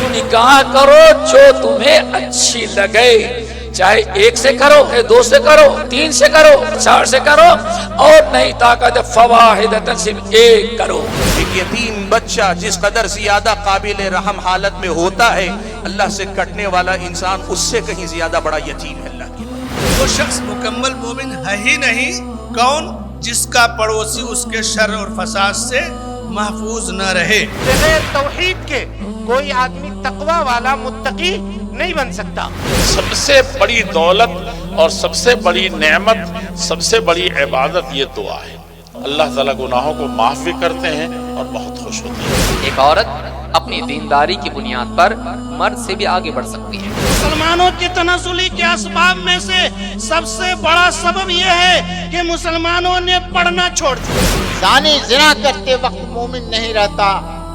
निकाह करो जो तुम्हें अच्छी लगे, चाहे एक से करो, चाहे दो से करो, तीन से करो, चार से करो, और नहीं ताकत फवाहिदतन सिर्फ एक करो। एक यतीम बच्चा जिस कदर ज्यादा काबिल रहम हालत में होता है, अल्लाह से कटने वाला इंसान उससे कहीं ज्यादा बड़ा यतीम है अल्लाह की। वो शख्स मुकम्मल मोमिन है ही नहीं, कौन? जिसका पड़ोसी उसके शर और फसाद से महफूज न रहे। बगैर तौहीद के कोई आदमी तकवा वाला मुत्तकी नहीं बन सकता। सबसे बड़ी दौलत और सबसे बड़ी नेमत, सबसे बड़ी इबादत ये दुआ है। अल्लाह ताला गुनाहों को माफ भी करते हैं और बहुत खुश होते हैं। एक औरत अपनी दीनदारी की बुनियाद पर मर्द से भी आगे बढ़ सकती है। मुसलमानों के तनाजुली के असबाब में से सबसे बड़ा सबब यह है कि मुसलमानों ने पढ़ना छोड़ दिया। ज़ानी जिना करते वक्त मोमिन नहीं रहता,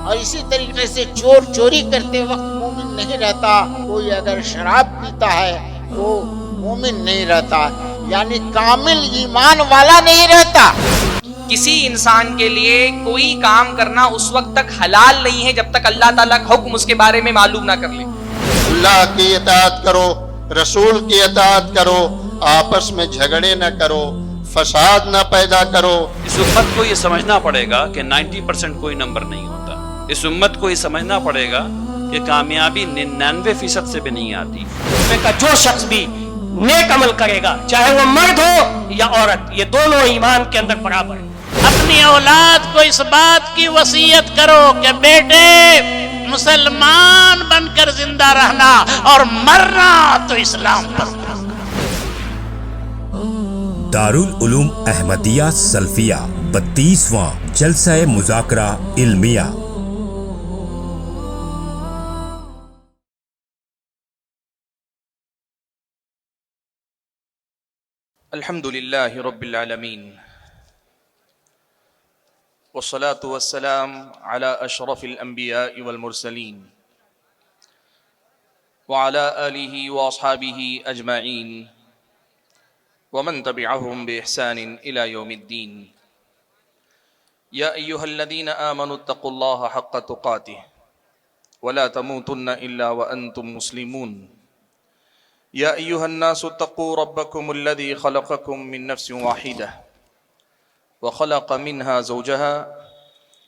और इसी तरीके से चोर चोरी करते वक्त मोमिन नहीं रहता। कोई अगर शराब पीता है वो मोमिन नहीं रहता, यानी कामिल ईमान वाला नहीं रहता। किसी इंसान के लिए कोई काम करना उस वक्त तक हलाल नहीं है जब तक अल्लाह ताला का हुक्म उसके बारे में मालूम ना कर ले। अल्लाह की इताअत करो, रसूल की इताअत करो, आपस में झगड़े न करो, फसाद न पैदा करो। इस उम्मत को ये समझना पड़ेगा कि 90% कोई नंबर नहीं होता। इस उम्मत को ये समझना पड़ेगा कि कामयाबी 99% से भी नहीं आती। का जो शख्स भी नेक अमल करेगा, चाहे वो मर्द हो या औरत, ये दोनों ईमान के अंदर बराबर है। अपनी औलाद को इस बात की वसीयत करो कि बेटे मुसलमान बनकर जिंदा रहना और मरना तो इस्लाम पर। दारुल उलूम अहमदिया सल्फिया 32वां जलसा मुज़ाकरा इल्मिया। अल्हम्दुलिल्लाहि रब्बिल आलमीन वस्सलातु वस्सलाम अला अशरफिल अंबिया वल मुरसलीन व अला आलिहि व अस्हाबिहि अजमाइन व मन तबिअहुम बि इहसानिन इला यौमिद्दीन। या अय्युहल्लज़ीना आमनुत्तक़ुल्लाहा हक़्क़ तुक़ातिह व ला तमूतुन्ना इल्ला व अंतुम मुस्लिमून। या अय्युहन्नासु तक़ू रब्बकुमुल्लज़ी ख़लक़कुम मिन नफ़्सिन वाहिदह व ख़लक़ मिन्हा ज़ौजहा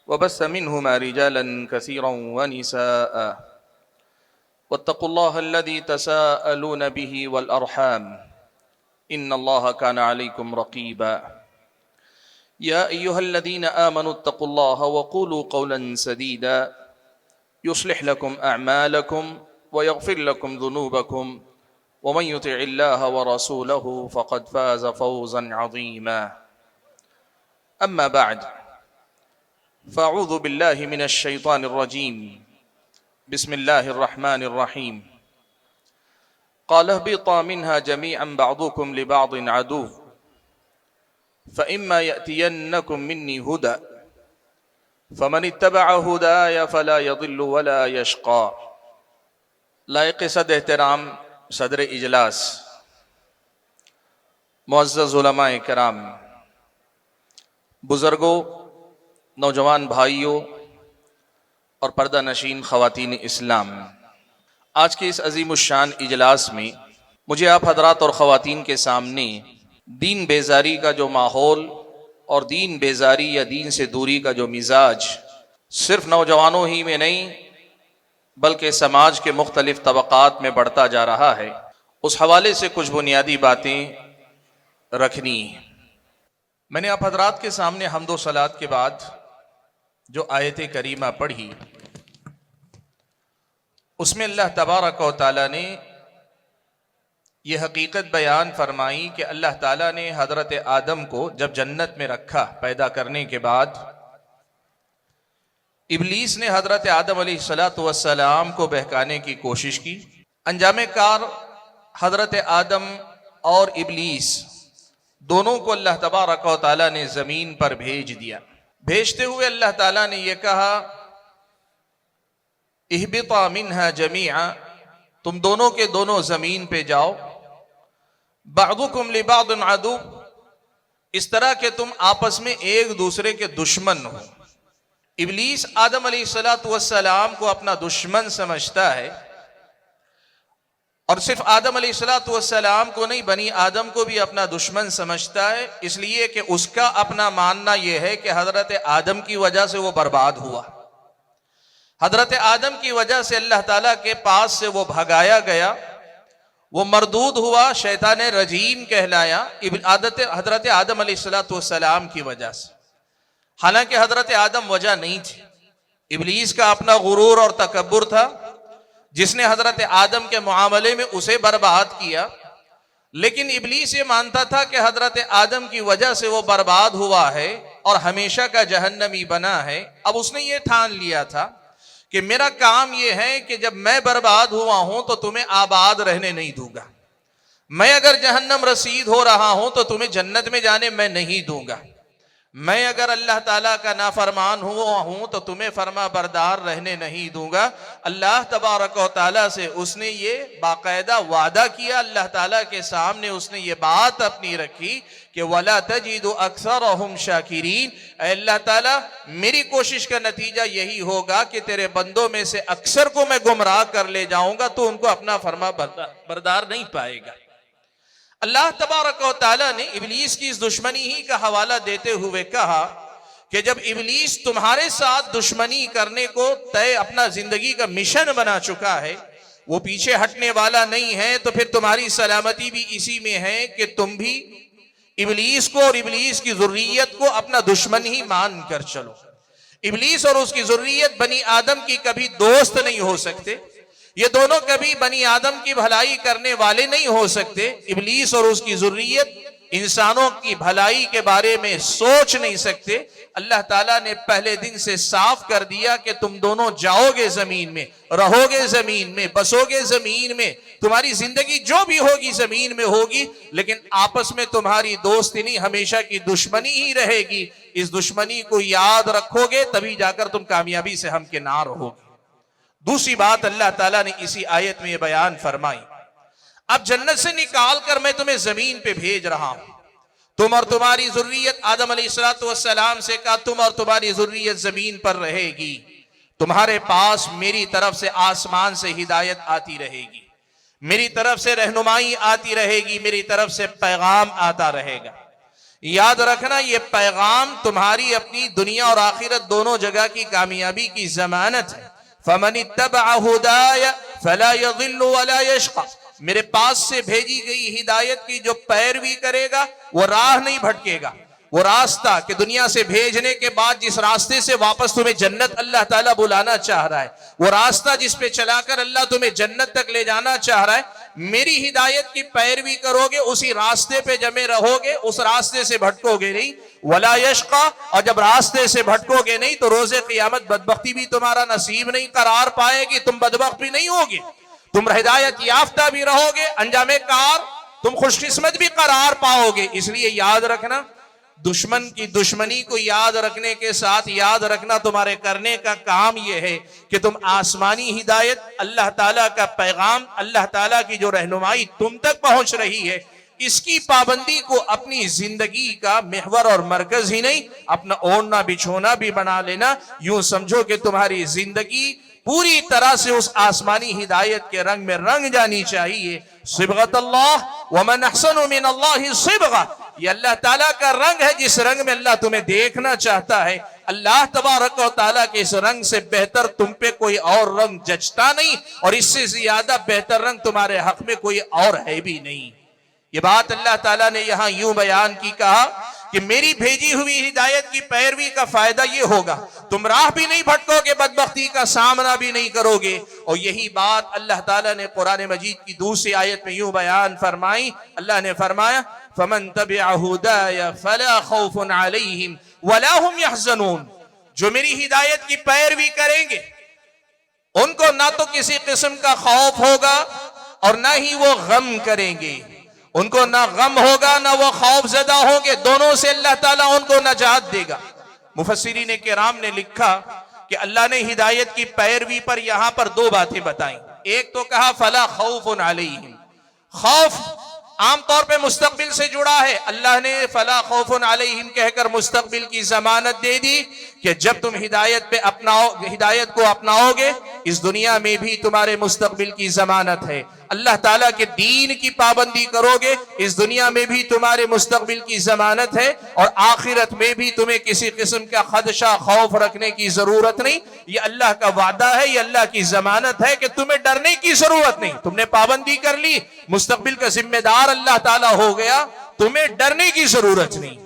व बस्स मिन्हुमा रिजालन कसीरन व निसाअ वत्तक़ुल्लाह अल्लज़ी तसाअलून बिही वल अरहाम इन्नल्लाहा काना अलैकुम रक़ीबा। या अय्युहल्लज़ीना आमनुत्तक़ुल्लाहा व क़ूलू क़ौलन सदीदा युस्लिह लकुम अअमालकुम व यग़फ़िर लकुम ज़ुनूबकुम व मन युतिइल्लाह व रसूलहु फ़क़द फ़ाज़ फ़ौज़न अज़ीमा। अम्मा बअद फ़अऊज़ु बिल्लाहि मिनश शैतानिर रजीम। बिस्मिल्लाहिर रहमानिर रहीम। क़ाल इहबिता मिन्हा जमीअन बअदुकुम लिबअदिन अदुव्व फ़इम्मा यअतियन्नकुम मिन्नी हुदा फ़मन इत्तबअ हुदाय फ़ला यज़िल्लु वला यशक़ा। लायक़ सद एहतराम सदर इजलास, मुअज़्ज़ज़ उलमाए कराम, बुज़ुर्गों, नौजवान भाइयों और पर्दा नशीन ख़वातीन इस्लाम, आज के इस अज़ीमुश्शान इजलास में मुझे आप हज़रात और ख़वातीन के सामने दीन बेजारी का जो माहौल और दीन बेजारी या दीन से दूरी का जो मिजाज सिर्फ नौजवानों ही में नहीं बल्कि समाज के मुख्तलिफ तबक़ात में बढ़ता जा रहा है, उस हवाले से कुछ बुनियादी बातें रखनी। मैंने आप हज़रात के सामने हम्दो सलात के बाद जो आयत करीमा पढ़ी, उसमें अल्लाह तबारक व तआला ने यह हकीकत बयान फरमाई कि अल्लाह ताला ने हज़रत आदम को जब जन्नत में रखा पैदा करने के बाद, इब्लीस ने हज़रत आदम अलैहिस्सलातु वस्सलाम को बहकाने की कोशिश की। अंजामे कार हज़रत आदम और इब्लीस दोनों को अल्लाह तबारक व तआला ने ज़मीन पर भेज दिया। भेजते हुए अल्लाह ताला ने यह कहा, इहबिता मिन्हा जमीआ, तुम दोनों के दोनों ज़मीन पे जाओ, बअदुकुम लिबअदिन अदुव्व, इस तरह के तुम आपस में एक दूसरे के दुश्मन हो। इब्लीस आदम अलैहिस्सलाम को अपना दुश्मन समझता है, और सिर्फ आदम अलैहिस्सलाम को नहीं, बनी आदम को भी अपना दुश्मन समझता है, इसलिए कि उसका अपना मानना यह है कि हजरत आदम की वजह से वो बर्बाद हुआ, हजरत आदम की वजह से अल्लाह ताला के पास से वो भगाया गया, वो मरदूद हुआ, शैतान रजीम कहलाया हजरत आदम अलैहिस्सलाम की वजह से। हालांकि हजरत आदम वजह नहीं थी, इब्लीस का अपना गुरूर और तकब्बुर था जिसने हजरत आदम के मुआमले में उसे बर्बाद किया। लेकिन इब्लीस ये मानता था कि हजरत आदम की वजह से वो बर्बाद हुआ है और हमेशा का जहन्नमी बना है। अब उसने ये ठान लिया था कि मेरा काम ये है कि जब मैं बर्बाद हुआ हूं तो तुम्हें आबाद रहने नहीं दूंगा, मैं अगर जहन्नम रसीद हो रहा हूं तो तुम्हें जन्नत में जाने मैं नहीं दूंगा, मैं अगर अल्लाह ताला का नाफरमान हुआ हूं तो तुम्हें फरमा बरदार रहने नहीं दूंगा। अल्लाह तबारक व तआला से उसने ये बाकायदा वादा किया, अल्लाह ताला के सामने उसने ये बात अपनी रखी कि वला तजिदु अक्सरहुम शाकिरीन, अल्लाह ताला मेरी कोशिश का नतीजा यही होगा कि तेरे बंदों में से अक्सर को मैं गुमराह कर ले जाऊंगा, तो उनको अपना फरमा बरदार नहीं पाएगा। अल्लाह तबारक व तआला ने इब्लीस की इस दुश्मनी ही का हवाला देते हुए कहा कि जब इब्लीस तुम्हारे साथ दुश्मनी करने को तय अपना जिंदगी का मिशन बना चुका है, वो पीछे हटने वाला नहीं है, तो फिर तुम्हारी सलामती भी इसी में है कि तुम भी इब्लीस को और इब्लीस की जुर्रियत को अपना दुश्मन ही मान कर चलो। इब्लीस और उसकी जुर्रियत बनी आदम की कभी दोस्त नहीं हो सकते, ये दोनों कभी बनी आदम की भलाई करने वाले नहीं हो सकते। इब्लीस और उसकी जुर्रियत इंसानों की भलाई के बारे में सोच नहीं सकते। अल्लाह ताला ने पहले दिन से साफ कर दिया कि तुम दोनों जाओगे जमीन में, रहोगे जमीन में, बसोगे जमीन में, तुम्हारी जिंदगी जो भी होगी जमीन में होगी, लेकिन आपस में तुम्हारी दोस्ती नहीं, हमेशा की दुश्मनी ही रहेगी। इस दुश्मनी को याद रखोगे तभी जाकर तुम कामयाबी से हमकिनार रहोगे। दूसरी बात अल्लाह ताला ने इसी आयत में बयान फरमाई, अब जन्नत से निकाल कर मैं तुम्हें जमीन पे भेज रहा हूं, तुम और तुम्हारी जुर्रियत, आदम अलैहिस्सलाम से कहा तुम और तुम्हारी जुर्रियत जमीन पर रहेगी, तुम्हारे पास मेरी तरफ से आसमान से हिदायत आती रहेगी, मेरी तरफ से रहनुमाई आती रहेगी, मेरी तरफ से पैगाम आता रहेगा। याद रखना ये पैगाम तुम्हारी अपनी दुनिया और आखिरत दोनों जगह की कामयाबी की जमानत है। फमन इत्तबअ हुदाया फला यज़िल्लु वला यशक़ा, मेरे पास से भेजी गई हिदायत की जो पैरवी करेगा वो राह नहीं भटकेगा। वो रास्ता कि दुनिया से भेजने के बाद जिस रास्ते से वापस तुम्हें जन्नत अल्लाह ताला बुलाना चाह रहा है, वो रास्ता जिस पे चलाकर अल्लाह तुम्हें जन्नत तक ले जाना चाह रहा है, मेरी हिदायत की पैरवी करोगे, उसी रास्ते पे जमे रहोगे, उस रास्ते से भटकोगे नहीं। वला यशक़ा, और जब रास्ते से भटकोगे नहीं तो रोजे क़यामत बदबख्ती भी तुम्हारा नसीब नहीं करार पाएगी, तुम बदबख्त भी नहीं होगे, तुम हिदायत याफ्ता भी रहोगे, अंजामे कार तुम खुशकिस्मत भी करार पाओगे। इसलिए याद रखना, दुश्मन की दुश्मनी को याद रखने के साथ याद रखना तुम्हारे करने का काम यह है कि तुम आसमानी हिदायत, अल्लाह ताला का पैगाम, अल्लाह ताला की जो रहनुमाई तुम तक पहुंच रही है, इसकी पाबंदी को अपनी जिंदगी का महवर और मरकज ही नहीं, अपना ओढ़ना बिछोना भी बना लेना। यूं समझो कि तुम्हारी जिंदगी पूरी तरह से उस आसमानी हिदायत के रंग में रंग जानी चाहिए। सिबगतल्लाह व मन अहसनु मिनल्लाहि सिबगा, ये अल्लाह ताला का रंग है जिस रंग में अल्लाह तुम्हें देखना चाहता है। अल्लाह तबारक व ताला के इस रंग से बेहतर तुम पे कोई और रंग जचता नहीं, और इससे ज्यादा बेहतर रंग तुम्हारे हक में कोई और है भी नहीं। ये बात अल्लाह ताला ने यहां यूं बयान की, कहा कि मेरी भेजी हुई हिदायत की पैरवी का फायदा ये होगा, तुम राह भी नहीं भटकोगे, बदबख्ती का सामना भी नहीं करोगे। और यही बात अल्लाह ताला ने कुरान मजीद की दूसरी आयत में यूं बयान फरमाई, अल्लाह ने फरमाया फमन तबिअ हुदाया फला खौफुन अलैहिम वला हुम यहज़नून, जो मेरी हिदायत की पैरवी करेंगे उनको ना तो किसी किस्म का खौफ होगा और ना ही वो गम करेंगे, उनको ना गम होगा ना वो खौफ ज़दा होंगे, दोनों से अल्लाह ताला उनको नजात देगा। मुफस्सिरीन किराम ने लिखा कि अल्लाह ने हिदायत की पैरवी पर यहां पर दो बातें बताई। एक तो कहा फला खौफुन अलैहिम, खौफ आमतौर पे मुस्तकबिल से जुड़ा है, अल्लाह ने फला खौफुन अलैहिम कहकर मुस्तकबिल की जमानत दे दी कि जब तुम हिदायत को अपनाओगे, इस दुनिया में भी तुम्हारे मुस्तकबिल की जमानत है। अल्लाह ताला के दीन की पाबंदी करोगे, इस दुनिया में भी तुम्हारे मुस्तकबिल की जमानत है, और आखिरत में भी तुम्हें किसी किस्म का खदशा खौफ रखने की जरूरत नहीं। ये अल्लाह का वादा है, ये अल्लाह की जमानत है कि तुम्हें डरने की जरूरत नहीं। तुमने पाबंदी कर ली, मुस्तकबिल का जिम्मेदार अल्लाह ताला हो गया, तुम्हें डरने की जरूरत नहीं।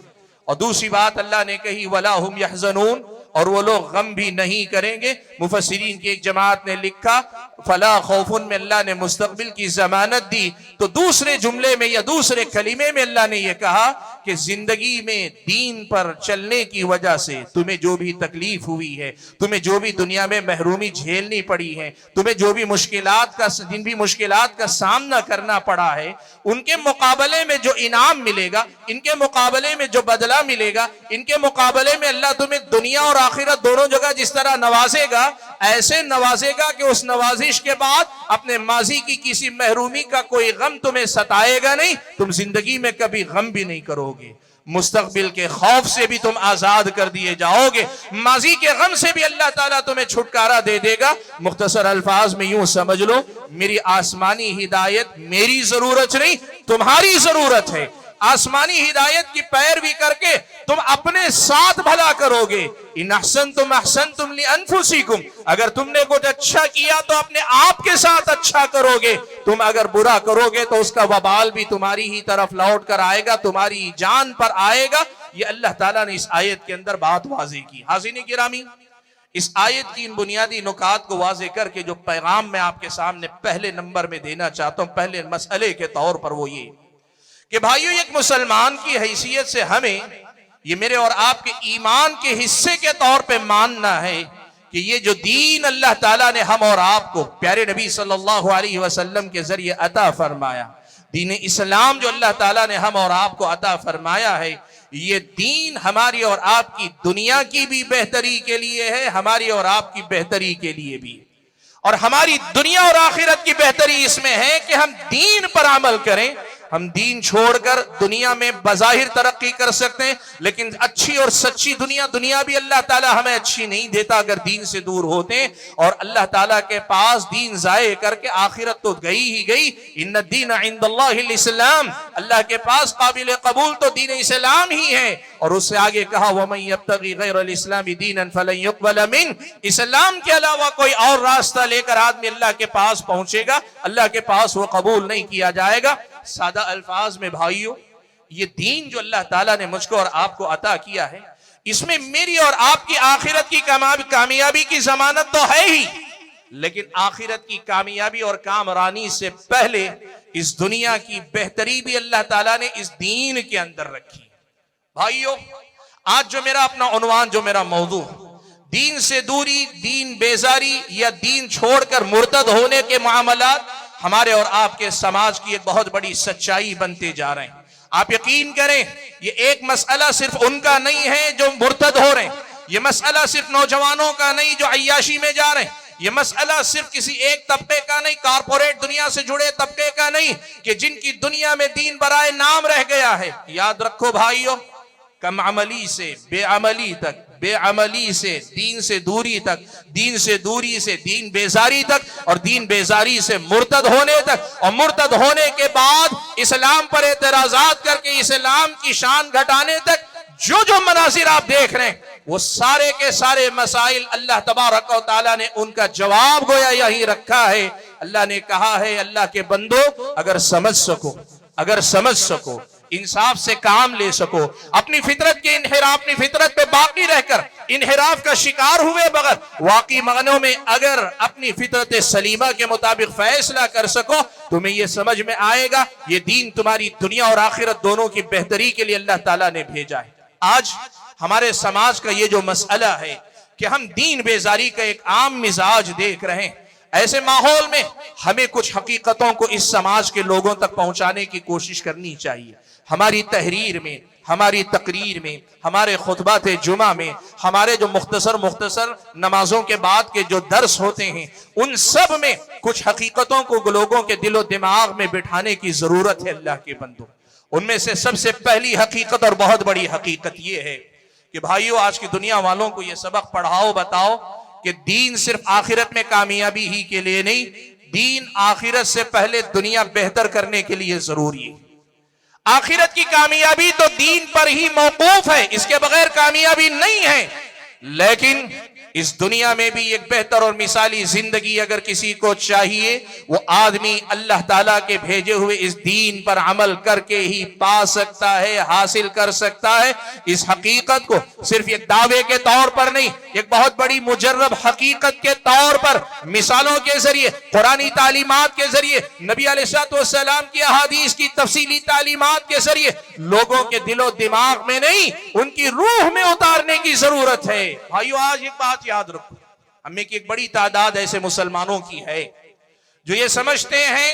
और दूसरी बात अल्लाह ने कही, वला हुम यहज़नून, और वो लोग गम भी नहीं करेंगे। मुफस्सिरीन की एक जमात ने लिखा, फला खौफुन में अल्लाह ने मुस्तकबिल की जमानत दी, तो दूसरे जुमले में या दूसरे कलीमे में अल्लाह ने यह कहा कि जिंदगी में दीन पर चलने की वजह से तुम्हें जो भी तकलीफ हुई है, तुम्हें जो भी दुनिया में महरूमी झेलनी पड़ी है, तुम्हें जो भी जिन भी मुश्किलात का सामना करना पड़ा है, उनके मुकाबले में जो इनाम मिलेगा, इनके मुकाबले में जो बदला मिलेगा, इनके मुकाबले में अल्लाह तुम्हें दुनिया और आखिरत दोनों जगह जिस तरह नवाजेगा, ऐसे नवाजेगा कि उस नवाजिश के बाद अपने माजी की किसी महरूमी का कोई गम तुम्हें सताएगा नहीं। तुम जिंदगी में कभी गम भी नहीं करोगे, मुस्तकबिल के खौफ से भी तुम आजाद कर दिए जाओगे, माजी के गम से भी अल्लाह ताला तुम्हें छुटकारा दे देगा। मुख्तसर अल्फाज में यूं समझ लो, मेरी आसमानी हिदायत मेरी जरूरत नहीं, तुम्हारी जरूरत है। आसमानी हिदायत की पैरवी करके तुम अपने साथ भला करोगे। इन अहसनतुम अहसनतुम लिअनफुसिकुम, अगर तुमने कुछ अच्छा किया तो अपने आप के साथ अच्छा करोगे, तुम अगर बुरा करोगे तो उसका वबाल भी तुम्हारी ही तरफ लौट कर आएगा, तुम्हारी जान पर आएगा। ये अल्लाह ताला ने इस आयत के अंदर बात वाज़ेह की। हाज़रीन गिरामी, इस आयत की इन बुनियादी नुकात को वाज़ेह करके जो पैगाम मैं आपके सामने पहले नंबर में देना चाहता हूं, पहले मसले के तौर पर, वो ये कि भाइयों, एक मुसलमान की हैसियत से हमें ये मेरे और आपके ईमान के हिस्से के तौर पे मानना है कि ये जो दीन अल्लाह ताला ने हम और आपको प्यारे नबी सल्लल्लाहु अलैहि वसल्लम के जरिए अता फरमाया, दीन इस्लाम जो अल्लाह ताला ने हम और आपको अता फरमाया है, ये दीन हमारी और आपकी दुनिया की भी बेहतरी के लिए है, हमारी और आपकी बेहतरी के लिए भी। और हमारी दुनिया और आखिरत की बेहतरी इसमें है कि हम दीन पर अमल करें। हम दीन छोड़कर दुनिया में बज़ाहिर तरक्की कर सकते हैं, लेकिन अच्छी और सच्ची दुनिया भी अल्लाह ताला हमें अच्छी नहीं देता अगर दीन से दूर होते हैं। और अल्लाह ताला के पास दीन ज़ाये करके आखिरत तो गई ही गई। इन्ना दीन इंदल्लाहिल इस्लाम, अल्लाह के पास काबिल कबूल तो दीन इस्लाम ही है। और उससे आगे कहा, वमन यब्तगी गैरल इस्लामी दीनन फलन युक़बल मिन, इस्लाम के अलावा कोई और रास्ता लेकर आदमी अल्लाह के पास पहुंचेगा, अल्लाह के पास वो कबूल नहीं किया जाएगा। सादा अल्फाज में भाइयों, ये दीन जो अल्लाह ताला ने मुझको और आपको अता किया है, इसमें मेरी और आपकी आखिरत की कामयाबी की जमानत तो है ही, लेकिन आखिरत की कामयाबी और कामरानी से पहले इस दुनिया की बेहतरी भी अल्लाह ताला ने इस दीन के अंदर रखी। भाइयों, आज जो मेरा अपना उन्वान, जो मेरा मौजू, दीन से दूरी, दीन बेजारी या दीन छोड़कर मुर्तद होने के मामलात हमारे और आपके समाज की एक बहुत बड़ी सच्चाई बनते जा रहे हैं। आप यकीन करें, ये एक मसला सिर्फ उनका नहीं है जो मुर्तद हो रहे हैं, ये मसला सिर्फ नौजवानों का नहीं जो अय्याशी में जा रहे हैं, ये मसला सिर्फ किसी एक तबके का नहीं, कारपोरेट दुनिया से जुड़े तबके का नहीं, कि जिनकी दुनिया में दीन बराए नाम रह गया है। याद रखो भाइयों, कम अमली से बेअमली तक, बेअमली से दीन से दूरी तक, दीन से दूरी से दीन बेजारी तक, और दीन बेजारी से मुर्तद होने तक, और मुर्तद होने के बाद इस्लाम पर एतराजात करके इस्लाम की शान घटाने तक जो जो मनाजिर आप देख रहे हैं, वो सारे के सारे मसाइल अल्लाह तबारक व तआला ने उनका जवाब गोया यही रखा है। अल्लाह ने कहा है, अल्लाह के बंदो, अगर समझ सको, इंसाफ से काम ले सको, अपनी फितरत के इनहिराफ, अपनी फितरत पे बाकी रहकर इनहिराफ का शिकार हुए बगैर वाकई मानों में अगर अपनी फितरत सलीमा के मुताबिक फैसला कर सको, तुम्हें यह समझ में आएगा ये दीन तुम्हारी दुनिया और आखिरत दोनों की बेहतरी के लिए अल्लाह ताला ने भेजा है। आज हमारे समाज का ये जो मसला है कि हम दीन बेजारी का एक आम मिजाज देख रहे हैं, ऐसे माहौल में हमें कुछ हकीकतों को इस समाज के लोगों तक पहुंचाने की कोशिश करनी चाहिए। हमारी तहरीर में, हमारी तकरीर में, हमारे खुतबात जुमा में, हमारे जो मुख्तसर नमाजों के बाद के जो दर्स होते हैं, उन सब में कुछ हकीकतों को लोगों के दिलो दिमाग में बिठाने की जरूरत है। अल्लाह के बंदो, उनमें से सबसे पहली हकीकत और बहुत बड़ी हकीकत यह है कि भाइयों आज की दुनिया वालों को यह सबक पढ़ाओ, बताओ कि दीन सिर्फ आखिरत में कामयाबी ही के लिए नहीं, दीन आखिरत से पहले दुनिया बेहतर करने के लिए जरूरी है। आखिरत की कामयाबी तो दीन पर ही मौकूफ है, इसके बगैर कामयाबी नहीं है। लेकिन इस दुनिया में भी एक बेहतर और मिसाली जिंदगी अगर किसी को चाहिए, वो आदमी अल्लाह ताला के भेजे हुए इस दीन पर अमल करके ही पा सकता है, हासिल कर सकता है। इस हकीकत को सिर्फ एक दावे के तौर पर नहीं, एक बहुत बड़ी मुजर्रब हकीकत के तौर पर मिसालों के जरिए, कुरानी तालीमात के जरिए, नबी अलैहिस्सलाम की अहादीस की तफसीली तालीमात के जरिए लोगों के दिलो दिमाग में नहीं, उनकी रूह में उतारने की जरूरत है। भाइयों आज एक बात याद रखो, हमें की एक बड़ी तादाद ऐसे मुसलमानों की है जो ये समझते हैं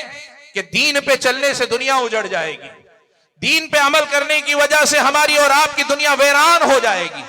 कि दीन पे चलने से दुनिया उजड़ जाएगी, दीन पे अमल करने की वजह से हमारी और आपकी दुनिया वीरान हो जाएगी,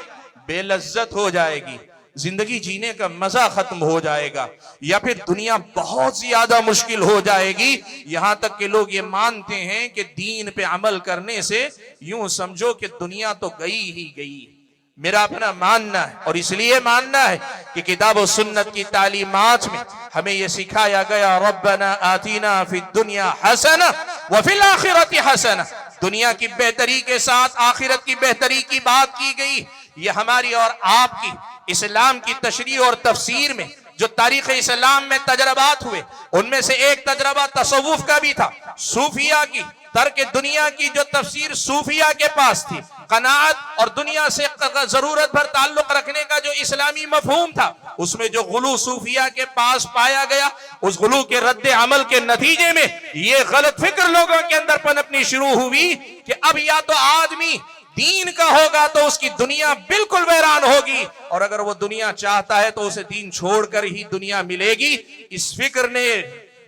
बेलज्जत हो जाएगी, जिंदगी जीने का मजा खत्म हो जाएगा, या फिर दुनिया बहुत ज्यादा मुश्किल हो जाएगी। यहां तक कि लोग ये मानते हैं कि दीन पे अमल करने से यूं समझो कि दुनिया तो गई ही गई। मेरा अपना मानना है, और इसलिए मानना है कि किताब और सुन्नत की तालीमात में हमें यह सिखाया गया, रब्बना आतीना फिद दुनिया हसना व फिल आखिरति हसना, दुनिया की बेहतरी के साथ आखिरत की बेहतरी की बात की गई। ये हमारी और आपकी इस्लाम की तशरीह और तफसीर में जो तारीख इस्लाम में तजरबात हुए, उनमें से एक तजरबा तसव्वुफ का भी था, सूफिया की तर्क दुनिया की जो तफसीर सूफिया के पास थी, कनाअत और दुनिया से जरूरत भर ताल्लुक रखने का जो इस्लामी मफहूम था, उसमें जो गुलू सूफिया के पास पाया गया, उस गुलू के रद्द अमल के नतीजे में ये गलत फिक्र लोगों के अंदर पनपनी शुरू हुई कि अब या तो आदमी दीन का होगा तो उसकी दुनिया बिल्कुल वीरान होगी, और अगर वो दुनिया चाहता है तो उसे दीन छोड़कर ही दुनिया मिलेगी। इस फिक्र ने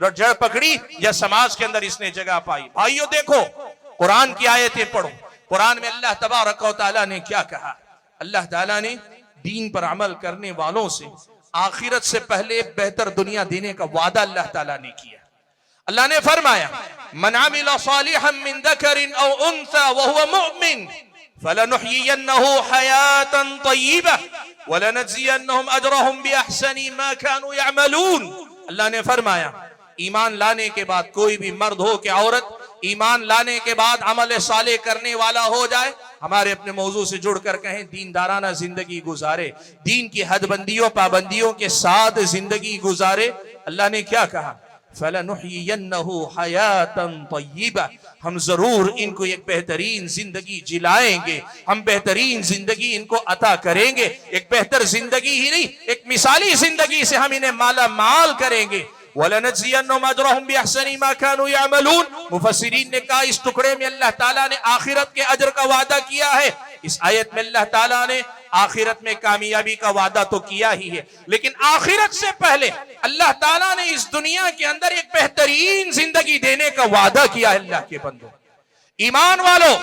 जड़ पकड़ी या समाज के अंदर इसने जगह पाई। भाइयों देखो, कुरान की आयतें पढ़ो, कुरान में अल्लाह तबारक व तआला ने क्या कहा। अल्लाह ताला ने दीन पर अमल करने वालों से आखिरत से पहले बेहतर दुनिया देने का वादा अल्लाह ताला ने किया। अल्लाह ने फरमाया, मन अमिल सालिहन मिन ज़करिन औ उन्सा व हुवा मुमिन फलनुहयिन्नहु हयातन तय्यिबा व लनज़ियन्नहुम अजरहुम बिअहसनि मा कानू यअमलून। अल्लाह ने फरमाया, ईमान लाने के बाद कोई भी मर्द हो कि औरत, ईमान लाने के बाद अमल साले करने वाला हो जाए, हमारे अपने मौजू से जुड़कर कहें दीनदाराना जिंदगी गुजारे, दीन की हदबंदियों पाबंदियों के साथ जिंदगी गुजारे। अल्लाह ने क्या कहा, फलनुहयिन्नहु हयातन तय्यिबा, हम जरूर इनको एक बेहतरीन जिंदगी जिलाएंगे, हम बेहतरीन जिंदगी इनको अता करेंगे। एक बेहतर जिंदगी ही नहीं, एक मिसाली जिंदगी से हम इन्हें माला माल करेंगे। वलनज़ियन्नहुम अजरहुम बिअहसनि मा कानू यअमलून। मुफस्सिरीन ने कहा इस टुकड़े में अल्लाह ताला ने आखिरत के अजर का वादा किया है। इस आयत में अल्लाह ताला ने आखिरत में कामयाबी का वादा तो किया ही है, लेकिन आखिरत से पहले अल्लाह ताला ने इस दुनिया के अंदर एक बेहतरीन जिंदगी देने का वादा किया है। अल्लाह के बंदो, ईमान वालों,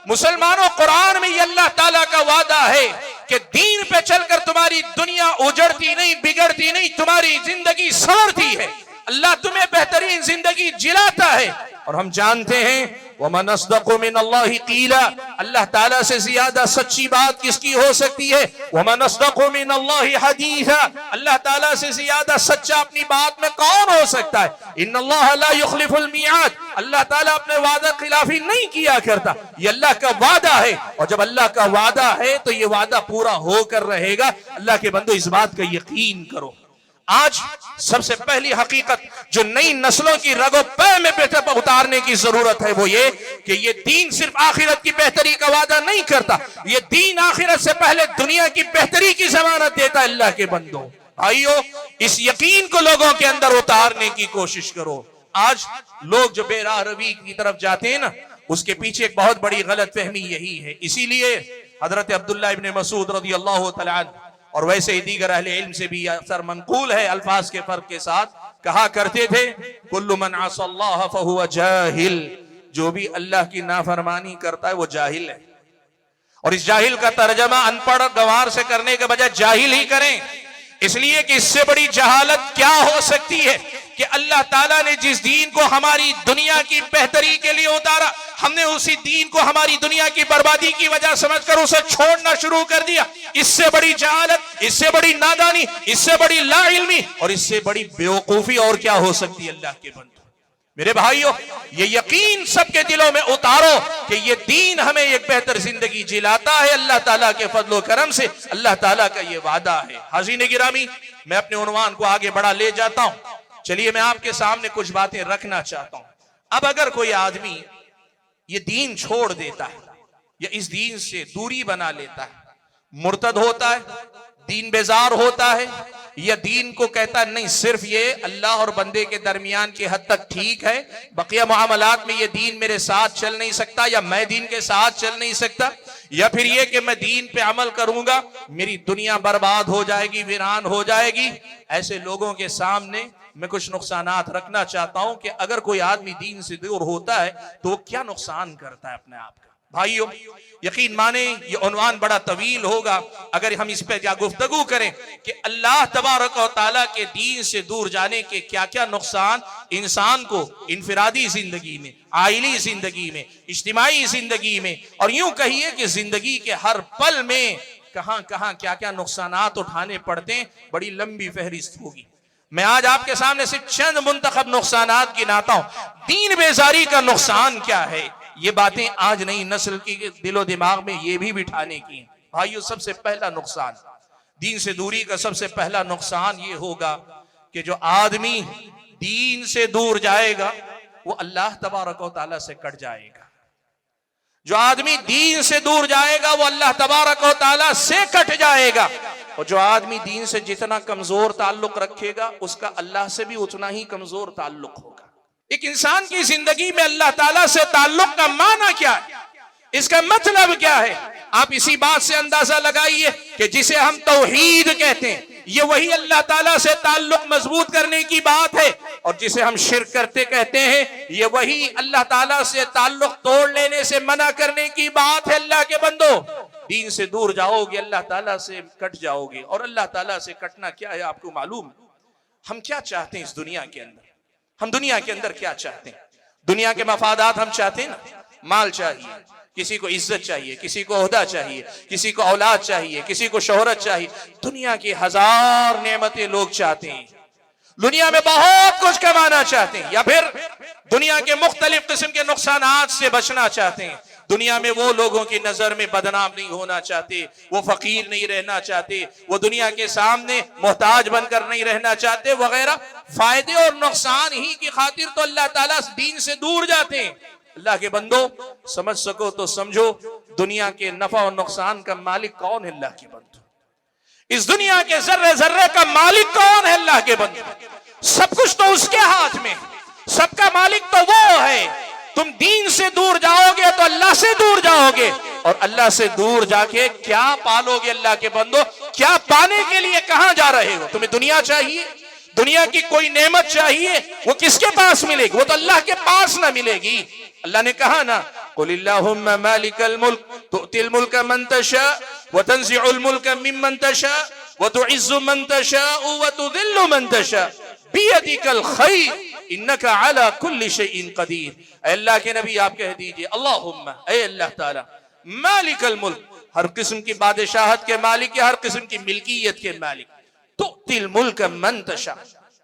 मुसलमानों, कुरान में ये अल्लाह ताला का वादा है कि दीन पे चलकर तुम्हारी दुनिया उजड़ती नहीं, बिगड़ती नहीं, तुम्हारी जिंदगी संवरती है। अल्लाह तुम्हें बेहतरीन जिंदगी जिलाता है। और हम जानते हैं वमन अस्दक़ु मिनल्लाहि क़ीला, अल्लाह ताला से ज्यादा सच्ची बात किसकी हो सकती है। वमन अस्दक़ु मिनल्लाहि हदीसा, अल्लाह ताला से ज्यादा सच्चा अपनी बात में कौन हो सकता है। इन्नल्लाह ला युख़लिफ़ुल मिआद, अल्लाह ताला अपने वादा खिलाफी नहीं किया करता। ये अल्लाह का वादा है, और जब अल्लाह का वादा है तो ये वादा पूरा होकर रहेगा। अल्लाह के बंदो, इस बात का यकीन करो। आज सबसे पहली हकीकत जो नई नस्लों की रगो पैर में उतारने की जरूरत है वो ये कि ये दीन सिर्फ आखिरत की बेहतरी का वादा नहीं करता, ये दीन आखिरत से पहले दुनिया की बेहतरी की जमानत देता है। अल्लाह के बंदो, भाइयों, इस यकीन को लोगों के अंदर उतारने की कोशिश करो। आज लोग जो बेराह रवी की तरफ जाते हैं ना, उसके पीछे एक बहुत बड़ी गलत फहमी यही है। इसीलिए हजरत अब्दुल्लाह इब्न मसूद रज़ियल्लाहु तआला अन्हु और वैसे ही दीगर अहले इल्म से भी अक्सर मनकूल है, अल्फाज के फर्क के साथ कहा करते थे, कुल्लु मन असल्लाह फहुवा जाहिल, जो भी अल्लाह की नाफरमानी करता है वो जाहिल है। और इस जाहिल का तर्जमा अनपढ़ गंवार से करने के बजाय जाहिल ही करें, इसलिए कि इससे बड़ी जहालत क्या हो सकती है कि अल्लाह ताला ने जिस दीन को हमारी दुनिया की बेहतरी के लिए उतारा, हमने उसी दीन को हमारी दुनिया की बर्बादी की वजह समझकर उसे छोड़ना शुरू कर दिया। इससे बड़ी जहालत, इससे बड़ी नादानी, इससे बड़ी लाइल्मी और इससे बड़ी बेवकूफी और क्या हो सकती है अल्लाह के बंदो। मेरे भाइयों, ये यकीन सबके दिलों में उतारो कि ये दीन हमें एक बेहतर जिंदगी जिलाता है अल्लाह ताला के फजलो करम से। अल्लाह ताला का ये वादा है। हाज़रीन गिरामी, मैं अपने उन्वान को आगे बढ़ा ले जाता हूं। चलिए मैं आपके सामने कुछ बातें रखना चाहता हूं। अब अगर कोई आदमी ये दीन छोड़ देता है या इस दीन से दूरी बना लेता है, मुर्तद होता है, दीन बेजार होता है, या दीन को कहता है नहीं सिर्फ ये अल्लाह और बंदे के दरमियान की हद तक ठीक है, बकिया मामलात में ये दीन मेरे साथ चल नहीं सकता या मैं दीन के साथ चल नहीं सकता, या फिर ये कि मैं दीन पे अमल करूंगा मेरी दुनिया बर्बाद हो जाएगी, वीरान हो जाएगी। ऐसे लोगों के सामने मैं कुछ नुकसानात रखना चाहता हूं कि अगर कोई आदमी दीन से दूर होता है तो वो क्या नुकसान करता है अपने आप का। भाइयों, यकीन माने ये उन्वान बड़ा तवील होगा अगर हम इस पे क्या गुफ्तगू करें कि अल्लाह तबारक व तआला के दीन से दूर जाने के क्या क्या नुकसान इंसान को इनफिरादी जिंदगी में, आइली जिंदगी में, इज्तिमाई जिंदगी में और यूं कहिए कि जिंदगी के हर पल में कहां कहां क्या क्या नुकसानात उठाने पड़ते हैं, बड़ी लंबी फहरिस्त होगी। मैं आज आपके सामने सिर्फ चंद मुंतखब नुकसानात गिनाता हूं। दीन बेजारी का नुकसान क्या है, ये बातें आज नई नस्ल की दिलो दिमाग में ये भी बिठाने की हैं। भाइयों, सबसे पहला नुकसान दीन से दूरी का, सबसे पहला नुकसान ये होगा कि जो आदमी दीन से दूर जाएगा वो अल्लाह तबारक व तआला से कट जाएगा। जो आदमी दीन से दूर जाएगा वो अल्लाह तबारक व तआला से कट जाएगा। और जो आदमी दीन से जितना कमजोर ताल्लुक रखेगा उसका अल्लाह से भी उतना ही कमजोर ताल्लुक होगा। एक इंसान की जिंदगी में अल्लाह ताला से ताल्लुक का माना क्या है, इसका मतलब क्या है, आप इसी बात से अंदाजा लगाइए कि जिसे हम तौहीद कहते हैं ये वही अल्लाह ताला से ताल्लुक मजबूत करने की बात है, और जिसे हम शिर्क करते कहते हैं ये वही अल्लाह ताला से ताल्लुक तोड़ लेने से मना करने की बात है। अल्लाह के बंदो, दीन से दूर जाओगे अल्लाह ताला से कट जाओगे। और अल्लाह ताला से कटना क्या है आपको मालूम? हम क्या चाहते हैं इस दुनिया के अंदर? हम दुनिया के अंदर क्या चाहते हैं? दुनिया के मफादात हम चाहते हैं ना, माल चाहिए, किसी को इज्जत चाहिए, किसी को ओहदा चाहिए, किसी को औलाद चाहिए, किसी को शोहरत चाहिए। दुनिया की हजार नेमतें लोग चाहते हैं, दुनिया में बहुत कुछ कमाना चाहते हैं, या फिर दुनिया के मुख्तलिफ किस्म के नुकसानात से बचना चाहते हैं। दुनिया में वो लोगों की नजर में बदनाम नहीं होना चाहते, वो फकीर नहीं रहना चाहते, वो दुनिया के सामने मोहताज बनकर नहीं रहना चाहते वगैरह। फायदे और नुकसान ही की खातिर तो अल्लाह ताला दीन से दूर जाते हैं। अल्लाह के बंदो, समझ सको तो समझो, दुनिया के नफा और नुकसान का मालिक कौन है? अल्लाह के बंदो। इस दुनिया के जर्रे जर्रे का मालिक कौन है? अल्लाह के बंदो। सब कुछ तो उसके हाथ में, सबका मालिक तो वो है। तुम दीन से दूर जाओगे तो अल्लाह से दूर जाओगे, और अल्लाह से दूर जाके क्या पालोगे? अल्लाह के बंदो, क्या पाने के लिए कहां जा रहे हो? तुम्हें दुनिया चाहिए, दुनिया की कोई नेमत चाहिए, वो किसके पास मिलेगी? वो तो अल्लाह के पास ना मिलेगी। अल्लाह ने कहा ना, कुलिल्लाहुम्मा मालिकल मुल्क तुतिल मुल्क मन तशा व तंज़िउल मुल्क मिम्मन तशा व तुइज़्ज़ु मन तशा व तुज़िल्लु मन तशा बियदिकल खैर इन्नका अला कुल्ली शैइन कदीर। अल्लाह के नबी आप कह दीजिए, अल्लाहुम्मा, ऐ अल्लाह ताला, मालिकल मुल्क, हर किस्म की बादशाहत के मालिक या हर किस्म की मिल्कियत के मालिक, तुतिल मुल्क मन तशा,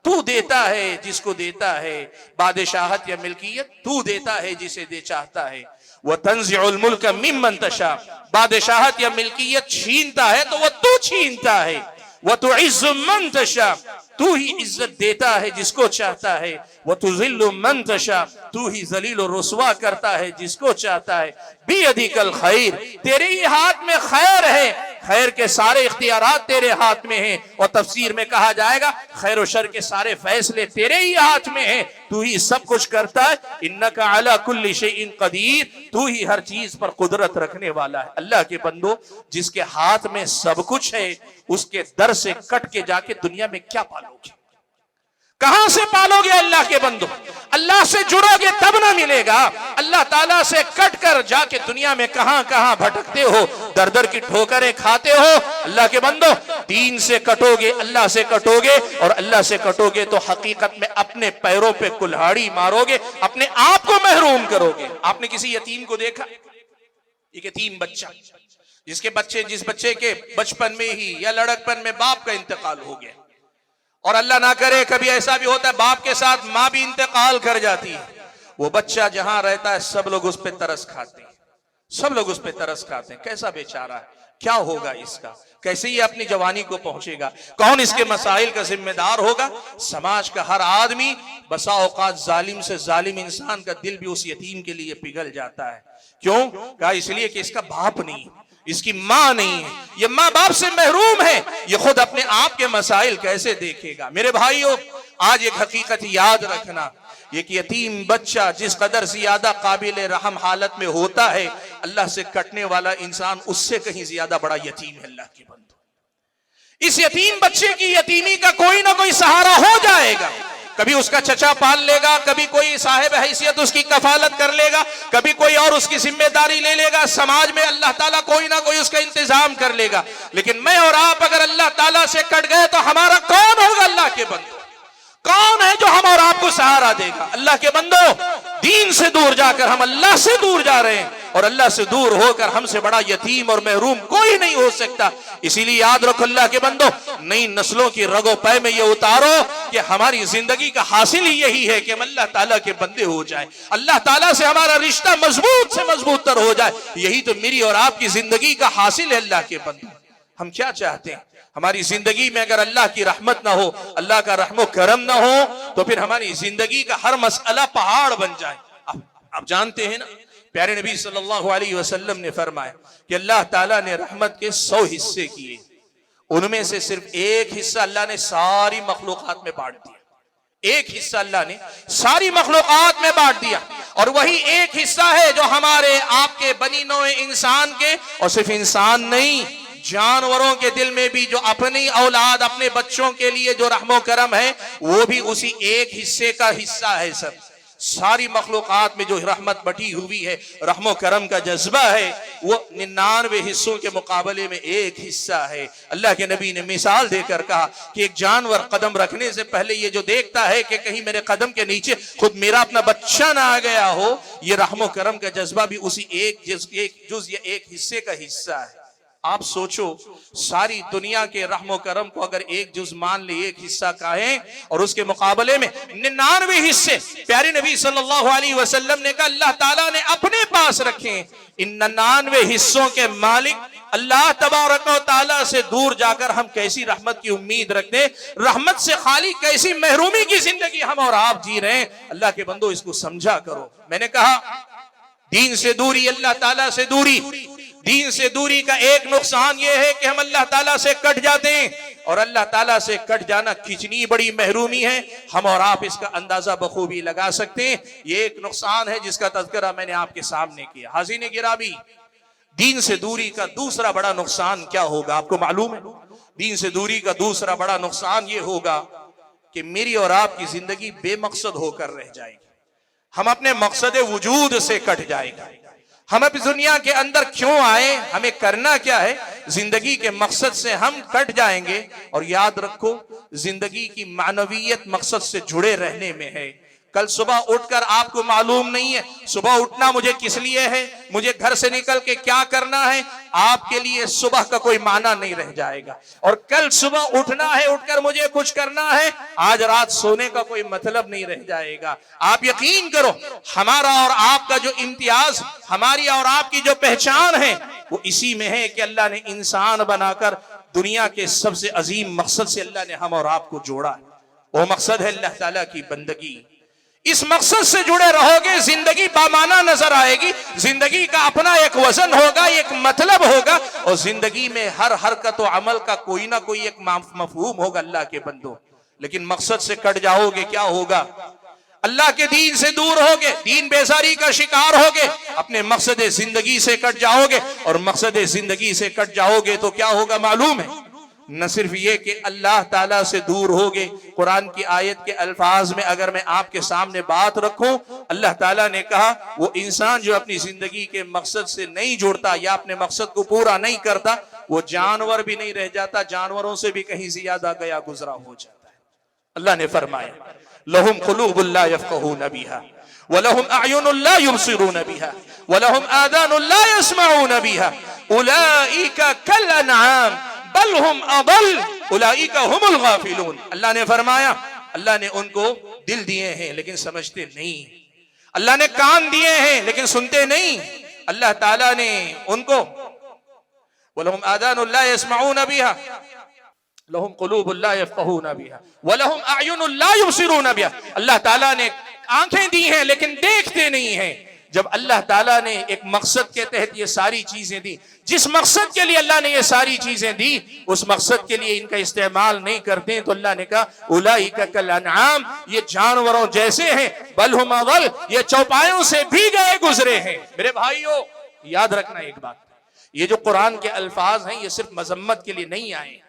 तू देता है जिसको देता है, बादशाहत या मिल्कियत तू देता है जिसे दे चाहता है। वह तंज़िउल मुल्क मिम्मन तशा, बादशाहत या मिल्कियत छीनता है तो वह तू छीनता है। वह तुइज़्ज़ु मन तशा, तू ही इज्जत देता है जिसको चाहता है। वह तुज़िल्लु मन तशा, तू ही जलील और रुस्वा करता है जिसको चाहता है। बियदिकल खैर, तेरे ही हाथ में खैर है, खैर के सारे इख्तियारात तेरे हाथ में हैं। और तफसीर में कहा जाएगा खैर और शर के सारे फैसले तेरे ही हाथ में हैं, तू ही सब कुछ करता है। इन्नका अला कुल्ली शैइन कदीर, तू ही हर चीज पर कुदरत रखने वाला है। अल्लाह के बंदो, जिसके हाथ में सब कुछ है उसके दर से कट के जाके दुनिया में क्या पालोगे? कहां से पालोगे? अल्लाह के बंदो, अल्लाह से जुड़ोगे तब ना मिलेगा। अल्लाह ताला से कट कर जाके दुनिया में कहां कहां भटकते हो, दर दर की ठोकरें खाते हो। अल्लाह के बंदो, दीन से कटोगे, अल्लाह से कटोगे, और अल्लाह से कटोगे तो हकीकत में अपने पैरों पे कुल्हाड़ी मारोगे, अपने आप को महरूम करोगे। आपने किसी यतीम को देखा? एक यतीम बच्चा, जिस बच्चे के बचपन में ही या लड़कपन में बाप का इंतकाल हो गया, और अल्लाह ना करे कभी ऐसा भी होता है बाप के साथ माँ भी इंतकाल कर जाती है, वो बच्चा जहां रहता है सब लोग उस पर तरस खाते हैं, सब लोग उस पर तरस खाते हैं। कैसा बेचारा है, क्या होगा इसका, कैसे ये अपनी जवानी को पहुंचेगा, कौन इसके मसाइल का जिम्मेदार होगा? समाज का हर आदमी, बसा औकात जालिम से जालिम इंसान का दिल भी उस यतीम के लिए पिघल जाता है। क्यों? कहा इसलिए कि इसका बाप नहीं, इसकी माँ नहीं है, ये माँ बाप से महरूम है, ये खुद अपने आप के मसाइल कैसे देखेगा? मेरे भाइयों, आज एक हकीकत याद रखना, एक यतीम बच्चा जिस कदर ज्यादा काबिल रहम हालत में होता है, अल्लाह से कटने वाला इंसान उससे कहीं ज्यादा बड़ा यतीम है। अल्लाह के बंदो, इस यतीम बच्चे की यतीमी का कोई ना कोई सहारा हो जाएगा। कभी उसका चचा पाल लेगा, कभी कोई साहिब हैसियत उसकी कफालत कर लेगा, कभी कोई और उसकी जिम्मेदारी ले लेगा, समाज में अल्लाह ताला कोई ना कोई उसका इंतजाम कर लेगा। लेकिन मैं और आप अगर अल्लाह ताला से कट गए तो हमारा कौन होगा? अल्लाह के बंदो, कौन है जो हम और आपको सहारा देगा? अल्लाह के बंदो, दीन से दूर जाकर हम अल्लाह से दूर जा रहे हैं, और अल्लाह से दूर होकर हमसे बड़ा यतीम और महरूम कोई नहीं हो सकता। इसीलिए याद रखो अल्लाह के बंदो, नई नस्लों की रगो पै में ये उतारो कि हमारी जिंदगी का हासिल ही यही है कि हम अल्लाह ताला के बंदे हो जाए, अल्लाह ताला से हमारा रिश्ता मजबूत से मजबूत तर हो जाए। यही तो मेरी और आपकी जिंदगी का हासिल है। अल्लाह के बंदो, हम क्या चाहते हैं? हमारी जिंदगी में अगर अल्लाह की रहमत ना हो, अल्लाह का रहमो करम ना हो, तो फिर हमारी जिंदगी का हर मसला पहाड़ बन जाए। आप जानते हैं ना, प्यारे नबी सल्लल्लाहु अलैहि वसल्लम ने फरमाया कि अल्लाह ताला ने रहमत के 100 हिस्से किए, उनमें से सिर्फ एक हिस्सा अल्लाह ने सारी मखलूकात में बांट दिया। एक हिस्सा अल्लाह ने सारी मखलूकात में बांट दिया, और वही एक हिस्सा है जो हमारे आपके बनी नौ इंसान के, और सिर्फ इंसान नहीं, जानवरों के दिल में भी जो अपनी औलाद, अपने बच्चों के लिए जो रहमो करम है, वो भी उसी एक हिस्से का हिस्सा है। सब सारी मखलूकात में जो रहमत बटी हुई है, रहमो करम का जज्बा है, वो 99 हिस्सों के मुकाबले में एक हिस्सा है। अल्लाह के नबी ने मिसाल देकर कहा कि एक जानवर कदम रखने से पहले ये जो देखता है कि कहीं मेरे कदम के नीचे खुद मेरा अपना बच्चा ना आ गया हो, ये रहमो करम का जज्बा भी उसी एक जुज या एक हिस्से का हिस्सा है। आप सोचो, सारी दुनिया के रहमो करम को अगर एक जुज मान ले, एक हिस्सा का है, और उसके मुकाबले में 99 हिस्से प्यारे नबी सल्लल्लाहु अलैहि वसल्लम ने कहा अल्लाह ताला ने अपने पास रखे। इन 99 हिस्सों के मालिक अल्लाह तबारक व तआला से दूर जाकर हम कैसी रहमत की उम्मीद रखते, रहमत से खाली कैसी महरूमी की जिंदगी हम और आप जी रहे हैं। अल्लाह के बंदो, इसको समझा करो। मैंने कहा दीन से दूरी, अल्लाह ताला से दूरी, दीन से दूरी का एक नुकसान यह है कि हम अल्लाह ताला से कट जाते हैं, और अल्लाह ताला से कट जाना कितनी बड़ी महरूमी है हम और आप इसका अंदाजा बखूबी लगा सकते हैं। ये एक नुकसान है जिसका तज़किरा मैंने आपके सामने किया। हाज़रीन गिरामी, दीन से दूरी का दूसरा बड़ा नुकसान क्या होगा आपको मालूम है? दीन से दूरी का दूसरा बड़ा नुकसान ये होगा कि मेरी और आपकी जिंदगी बेमकसद होकर रह जाएगी। हम अपने मकसद वजूद से कट जाएगा। हम अब दुनिया के अंदर क्यों आए, हमें करना क्या है, जिंदगी के मकसद से हम कट जाएंगे। और याद रखो, जिंदगी की मानवीयत मकसद से जुड़े रहने में है। कल सुबह उठकर आपको मालूम नहीं है सुबह उठना मुझे किस लिए है, मुझे घर से निकल के क्या करना है, आपके लिए सुबह का कोई माना नहीं रह जाएगा। और कल सुबह उठना है, उठकर मुझे कुछ करना है, आज रात सोने का कोई मतलब नहीं रह जाएगा। आप यकीन करो, हमारा और आपका जो इम्तियाज, हमारी और आपकी जो पहचान है, वो इसी में है कि अल्लाह ने इंसान बनाकर दुनिया के सबसे अजीम मकसद से अल्लाह ने हम और आपको जोड़ा। वो मकसद है अल्लाह ताला की बंदगी। इस मकसद से जुड़े रहोगे, जिंदगी बामाना नजर आएगी, जिंदगी का अपना एक वजन होगा, एक मतलब होगा, और जिंदगी में हर हरकत व अमल का कोई ना कोई एक मफहूम होगा अल्लाह के बंदो। लेकिन मकसद से कट जाओगे, क्या होगा? अल्लाह के दीन से दूर होगे, दीन बेजारी का शिकार होगे, अपने मकसद जिंदगी से कट जाओगे। और मकसद जिंदगी से कट जाओगे तो क्या होगा मालूम है? न सिर्फ ये कि अल्लाह ताला से दूर होगे, कुरान की आयत के अल्फाज में अगर मैं आपके सामने बात रखूं, अल्लाह ताला ने कहा वो इंसान जो अपनी जिंदगी के मकसद से नहीं जुड़ता या अपने मकसद को पूरा नहीं करता, वो जानवर भी नहीं रह जाता, जानवरों से भी कहीं ज्यादा गया गुजरा हो जाता है। अल्लाह ने फरमाया लहुम कुलूबुन ला यफ़क़हून बिहा व लहुम अयुनुन ला युबसिरून बिहा व लहुम आदानुन ला यस्मऊन बिहा उलाइका कल अनआम बल हुम अदल उलाइका हुमुल गाफिलून। अल्लाह ने फरमाया अल्लाह ने उनको दिल दिए हैं लेकिन समझते नहीं, अल्लाह ने कान दिए हैं लेकिन सुनते नहीं, अल्लाह ताला ने उनको वलहुम आदानुन ला यस्मऊन बिहा लहुम कुलूबुन ला यफ़क़हून बिहा व लहुम अयुनुन ला युबसिरून बिहा। अल्लाह ताला ने आंखें दी हैं लेकिन देखते नहीं हैं। जब अल्लाह ताला ने एक मकसद के तहत ये सारी चीजें दी, जिस मकसद के लिए अल्लाह ने ये सारी चीजें दी उस मकसद के लिए इनका इस्तेमाल नहीं करते, तो अल्लाह ने कहा उलाइका कल अनआम, ये जानवरों जैसे हैं, बल हुम अदल, ये चौपायों से भी गए गुजरे हैं। मेरे भाइयों याद रखना एक बात, ये जो कुरान के अल्फाज हैं ये सिर्फ मजम्मत के लिए नहीं आए।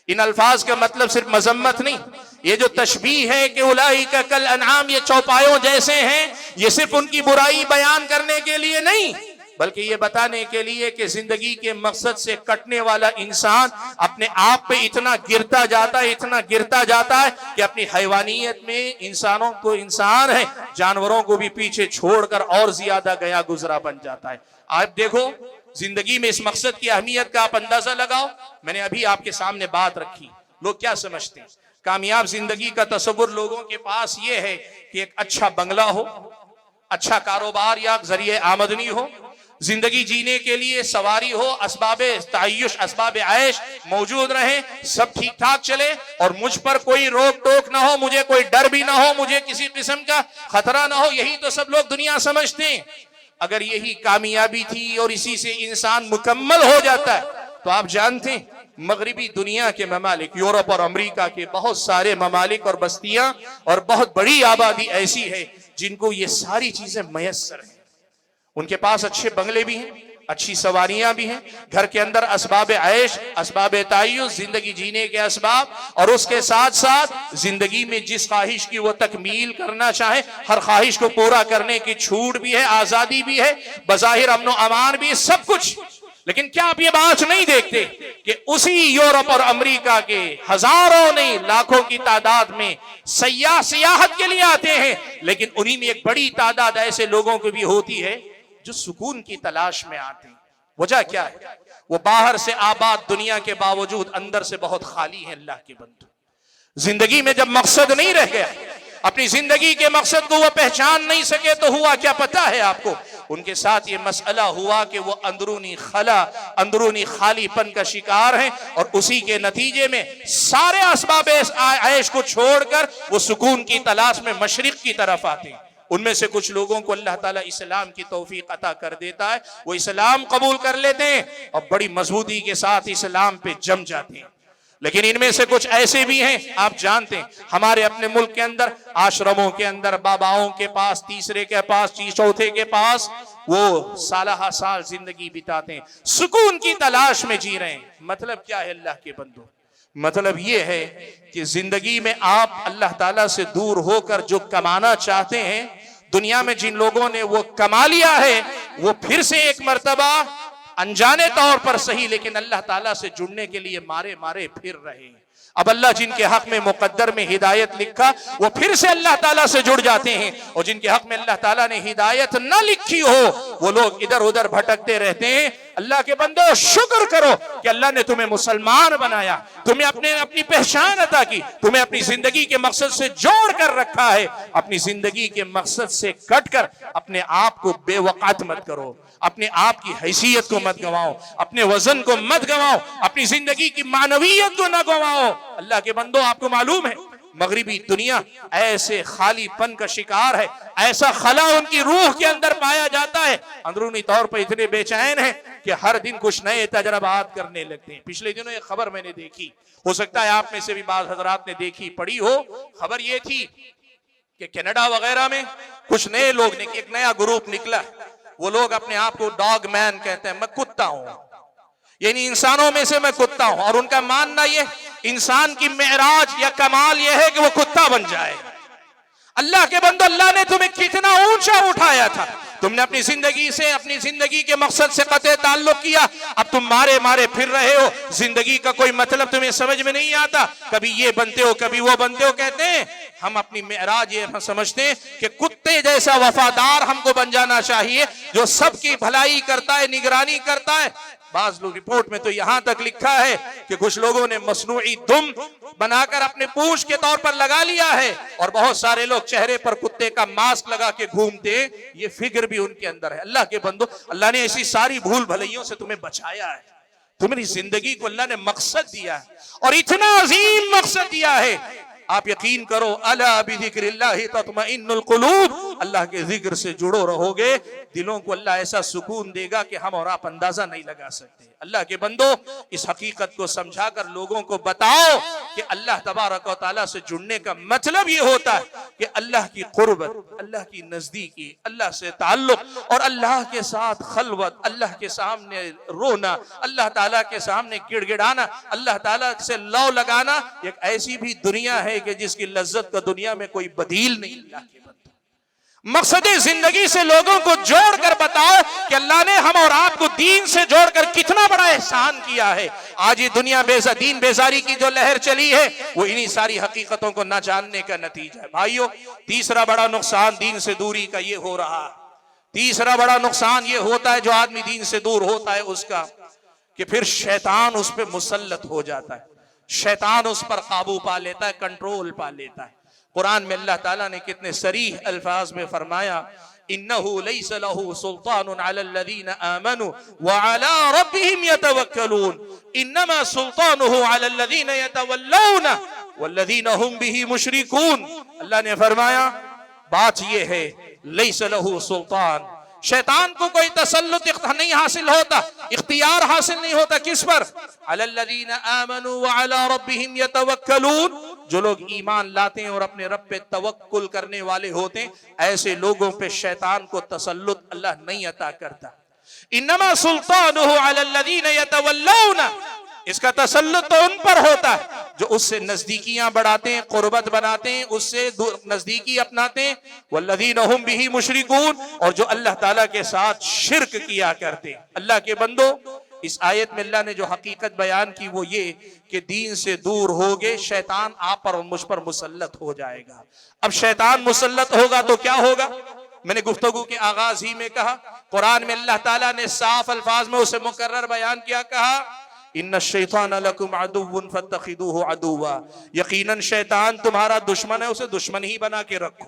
इन अल्फाज का मतलब सिर्फ मजम्मत नहीं, ये जो तशबीह है कि उलाइका कल अनआम, ये चौपायों जैसे हैं, ये सिर्फ उनकी बुराई बयान करने के लिए नहीं, बल्कि ये बताने के लिए कि जिंदगी के मकसद से कटने वाला इंसान अपने आप पे इतना गिरता जाता है, इतना गिरता जाता है कि अपनी हैवानियत में इंसानों को इंसान है, जानवरों को भी पीछे छोड़कर और ज्यादा गया गुजरा बन जाता है। आप देखो जिंदगी में इस मकसद की अहमियत का आप अंदाजा लगाओ। मैंने अभी आपके सामने बात रखी, लोग क्या समझते हैं कामयाब जिंदगी का तसव्वुर लोगों के पास ये है कि एक अच्छा बंगला हो, अच्छा कारोबार या जरिए आमदनी हो, जिंदगी जीने के लिए सवारी हो, असबाबे तायुश असबाबे आयश मौजूद रहे, सब ठीक ठाक चले और मुझ पर कोई रोक टोक ना हो, मुझे कोई डर भी ना हो, मुझे किसी किस्म का खतरा ना हो। यही तो सब लोग दुनिया समझते हैं। अगर यही कामयाबी थी और इसी से इंसान मुकम्मल हो जाता है, तो आप जानते हैं मगरिबी दुनिया के ममालिक, यूरोप और अमेरिका के बहुत सारे ममालिक और बस्तियां और बहुत बड़ी आबादी ऐसी है जिनको ये सारी चीजें मयस्सर हैं। उनके पास अच्छे बंगले भी हैं, अच्छी सवारियां भी हैं, घर के अंदर असबाब ऐश, असबाब तायुस, जिंदगी जीने के असबाब, और उसके साथ साथ जिंदगी में जिस ख्वाहिश की वो तकमील करना चाहे हर ख्वाहिश को पूरा करने की छूट भी है, आजादी भी है, बज़ाहिर अमन व अमान भी, सब कुछ। लेकिन क्या आप ये बात नहीं देखते कि उसी यूरोप और अमेरिका के हजारों नहीं लाखों की तादाद में सयाह सियाहत के लिए आते हैं, लेकिन उन्हीं में एक बड़ी तादाद ऐसे लोगों की भी होती है जो सुकून की तलाश में आते हैं। वजह क्या है? वो बाहर से आबाद दुनिया के बावजूद अंदर से बहुत खाली है। अल्लाह के बंदो, जिंदगी में जब मकसद नहीं रह गया, अपनी जिंदगी के मकसद को वो पहचान नहीं सके, तो हुआ क्या पता है आपको? उनके साथ ये मसला हुआ कि वो अंदरूनी खला, अंदरूनी खालीपन का शिकार हैं, और उसी के नतीजे में सारे असबाब ऐश को छोड़कर वो सुकून की तलाश में मशरिक की तरफ आते हैं। उनमें से कुछ लोगों को अल्लाह ताला इस्लाम की तौफीक अता कर देता है, वो इस्लाम कबूल कर लेते हैं और बड़ी मजबूती के साथ इस्लाम पे जम जाते हैं। लेकिन इनमें से कुछ ऐसे भी हैं, आप जानते हैं हमारे अपने मुल्क के अंदर आश्रमों के अंदर बाबाओं के पास, तीसरे के पास, चौथे के पास वो सालहा साल जिंदगी बिताते हैं, सुकून की तलाश में जी रहे हैं। मतलब क्या है अल्लाह के बंदो? मतलब ये है कि जिंदगी में आप अल्लाह ताला से दूर होकर जो कमाना चाहते हैं, दुनिया में जिन लोगों ने वो कमा लिया है, वो फिर से एक मर्तबा अनजाने तौर पर सही लेकिन अल्लाह ताला से जुड़ने के लिए मारे मारे फिर रहे हैं। अब अल्लाह जिनके हक में मुकद्दर में हिदायत लिखा, वो फिर से अल्लाह ताला से जुड़ जाते हैं, और जिनके हक में अल्लाह ताला ने हिदायत न लिखी हो, वो लोग इधर उधर भटकते रहते हैं। अल्लाह के बंदो, शुक्र करो कि अल्लाह ने तुम्हें मुसलमान बनाया, तुम्हें अपनी पहचान अता की, तुम्हें अपनी जिंदगी के मकसद से जोड़ कर रखा है। अपनी जिंदगी के मकसद से कट कर अपने आप को बेवकात मत करो, अपने आप की हैसियत को मत गंवाओ, अपने वजन को मत गंवाओ, अपनी जिंदगी की मानवीयत को न गंवाओ। अल्लाह के बंदो, आपको मालूम है मगरिबी दुनिया ऐसे खालीपन का शिकार है, ऐसा खला उनकी रूह के अंदर पाया जाता है, अंदरूनी तौर पर इतने बेचैन है कि हर दिन कुछ नए तजर्बात करने लगते हैं। पिछले दिनों एक खबर मैंने देखी, हो सकता है आप में से भी बाज़ हज़रात ने देखी पढ़ी हो। खबर ये थी कि कनाडा वगैरह में कुछ नए लोग ने, एक नया ग्रुप निकला, वो लोग अपने आप को डॉग मैन कहते हैं, मैं कुत्ता हूं। यानी इंसानों में से मैं कुत्ता हूं, और उनका मानना यह इंसान की मेराज या कमाल यह है कि वो कुत्ता बन जाए। अल्लाह के बंदो, अल्लाह ने तुम्हें कितना ऊंचा उठाया था, तुमने अपनी जिंदगी से, अपनी जिंदगी के मकसद से कतई ताल्लुक किया, अब तुम मारे मारे फिर रहे हो, जिंदगी का कोई मतलब तुम्हें समझ में नहीं आता, कभी ये बनते हो कभी वो बनते हो। कहते हैं हम अपनी मेराज ये समझते हैं कि कुत्ते जैसा वफादार हमको बन जाना चाहिए, जो सबकी भलाई करता है, निगरानी करता है। बाज लोग रिपोर्ट में तो यहां तक लिखा है कि कुछ लोगों ने मसनूई दुम बनाकर अपने पूंछ के तौर पर लगा लिया है, और बहुत सारे लोग चेहरे पर कुत्ते का मास्क लगा के घूमते, ये फिक्र भी उनके अंदर है। अल्लाह के बंदो, अल्लाह ने ऐसी सारी भूल भलाइयों से तुम्हें बचाया है, तुम्हारी जिंदगी को अल्लाह ने मकसद दिया है, और इतना अजीम मकसद दिया है। आप यकीन करो, अला बिज़िक्रिल्लाहि तत्मइन्नुल कुलूब, अल्लाह के जिक्र से जुड़ो रहोगे, दिलों को अल्लाह ऐसा सुकून देगा कि हम और आप अंदाजा नहीं लगा सकते। अल्लाह के बंदो, इस हकीकत को समझाकर लोगों को बताओ कि अल्लाह तबारक व तआला से जुड़ने का मतलब ये होता है कि अल्लाह की कुर्बत, अल्लाह की नजदीकी, अल्लाह से ताल्लुक, और अल्लाह के साथ खलवत, अल्लाह के सामने रोना, अल्लाह ताला के सामने गिड़गिड़ाना, अल्लाह ताला से लौ लगाना, एक ऐसी भी दुनिया है कि जिसकी लज्जत का दुनिया में कोई बदील नहीं। अल्लाह के बंदो, मकसद जिंदगी से लोगों को जोड़कर बताओ कि अल्लाह ने हम और आपको दीन से जोड़कर कितना बड़ा एहसान किया है। आज ये दुनिया दीन बेजारी की जो लहर चली है, वो इन्हीं सारी हकीकतों को न जानने का नतीजा है। भाइयों, तीसरा बड़ा नुकसान दीन से दूरी का ये हो रहा, तीसरा बड़ा नुकसान ये होता है जो आदमी दीन से दूर होता है उसका, कि फिर शैतान उस पर मुसल्लत हो जाता है, शैतान उस पर काबू पा लेता है, कंट्रोल पा लेता है। कुरान में अल्लाह ताला ने कितने सरीह अल्फाज में फरमाया, इन्नहु लैसा लहु सुल्तानुन अलल लज़ीना आमनु व अला रब्बिहिम यतवक्कलून इन्नमा सुल्तानुहु अलल लज़ीना यतवल्लौना वल्लज़ीना हुम बिही मुशरिकून। अल्लाह ने फरमाया, बात ये है, लैसा लहु सुल्तान, शैतान को कोई तसल्लुत नहीं हासिल होता, इख्तियार हासिल नहीं होता, किस पर? अलल्लज़ीना आमनु व अला रब्बिहिम यतवक्कलून, जो लोग ईमान लाते हैं और अपने रब पे तवक्कुल करने वाले होते हैं, ऐसे लोगों पे शैतान को तसल्लुत अल्लाह नहीं अता करता। इन्नमा सुल्तानुहु अलल्लज़ीना यतवल्लौना, इसका तसल्लुत तो उन पर होता है जो उससे नजदीकियां बढ़ाते हैं, कुर्बत बनाते हैं, उससे नजदीकी अपनाते हैं। वल्लज़ीना हुम बिही मुशरिकून, और जो अल्लाह ताला के साथ शिर्क किया करते हैं। अल्लाह के बंदो, इस आयत में अल्लाह ने जो हकीकत बयान की वो ये कि दीन से दूर होगे, शैतान आप पर और मुझ पर मुसल्लत हो जाएगा। अब शैतान मुसल्लत होगा तो क्या होगा? मैंने गुफ्तगू के आगाज ही में कहा, कुरान में अल्लाह ताला ने साफ अल्फाज में उसे मुकर्रर बयान किया, कहा इन्ना शैतान लकुम अदुव्वुन फत्तखिदूहु अदुव्वा, यकीनन शैतान तुम्हारा दुश्मन है, उसे दुश्मन ही बना के रखो।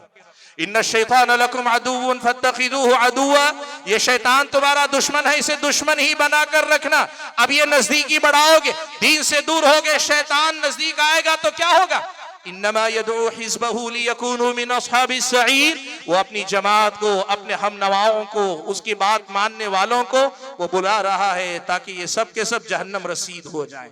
इन्ना शैतान लकुम अदुव्वुन फत्तखिदूहु अदुव्वा, ये शैतान तुम्हारा दुश्मन है, इसे दुश्मन ही बना कर रखना। अब ये नजदीकी बढ़ाओगे, दीन से दूर होगे, शैतान नजदीक आएगा तो क्या होगा? इन्नमा यदउ हिज़्बहु लियकूनु मिन अस्हाबिस सईर, वो अपनी जमात को, अपने हम नवाओं को, उसकी बात मानने वालों को वो बुला रहा है ताकि ये सब के सब जहन्नम रसीद हो जाए।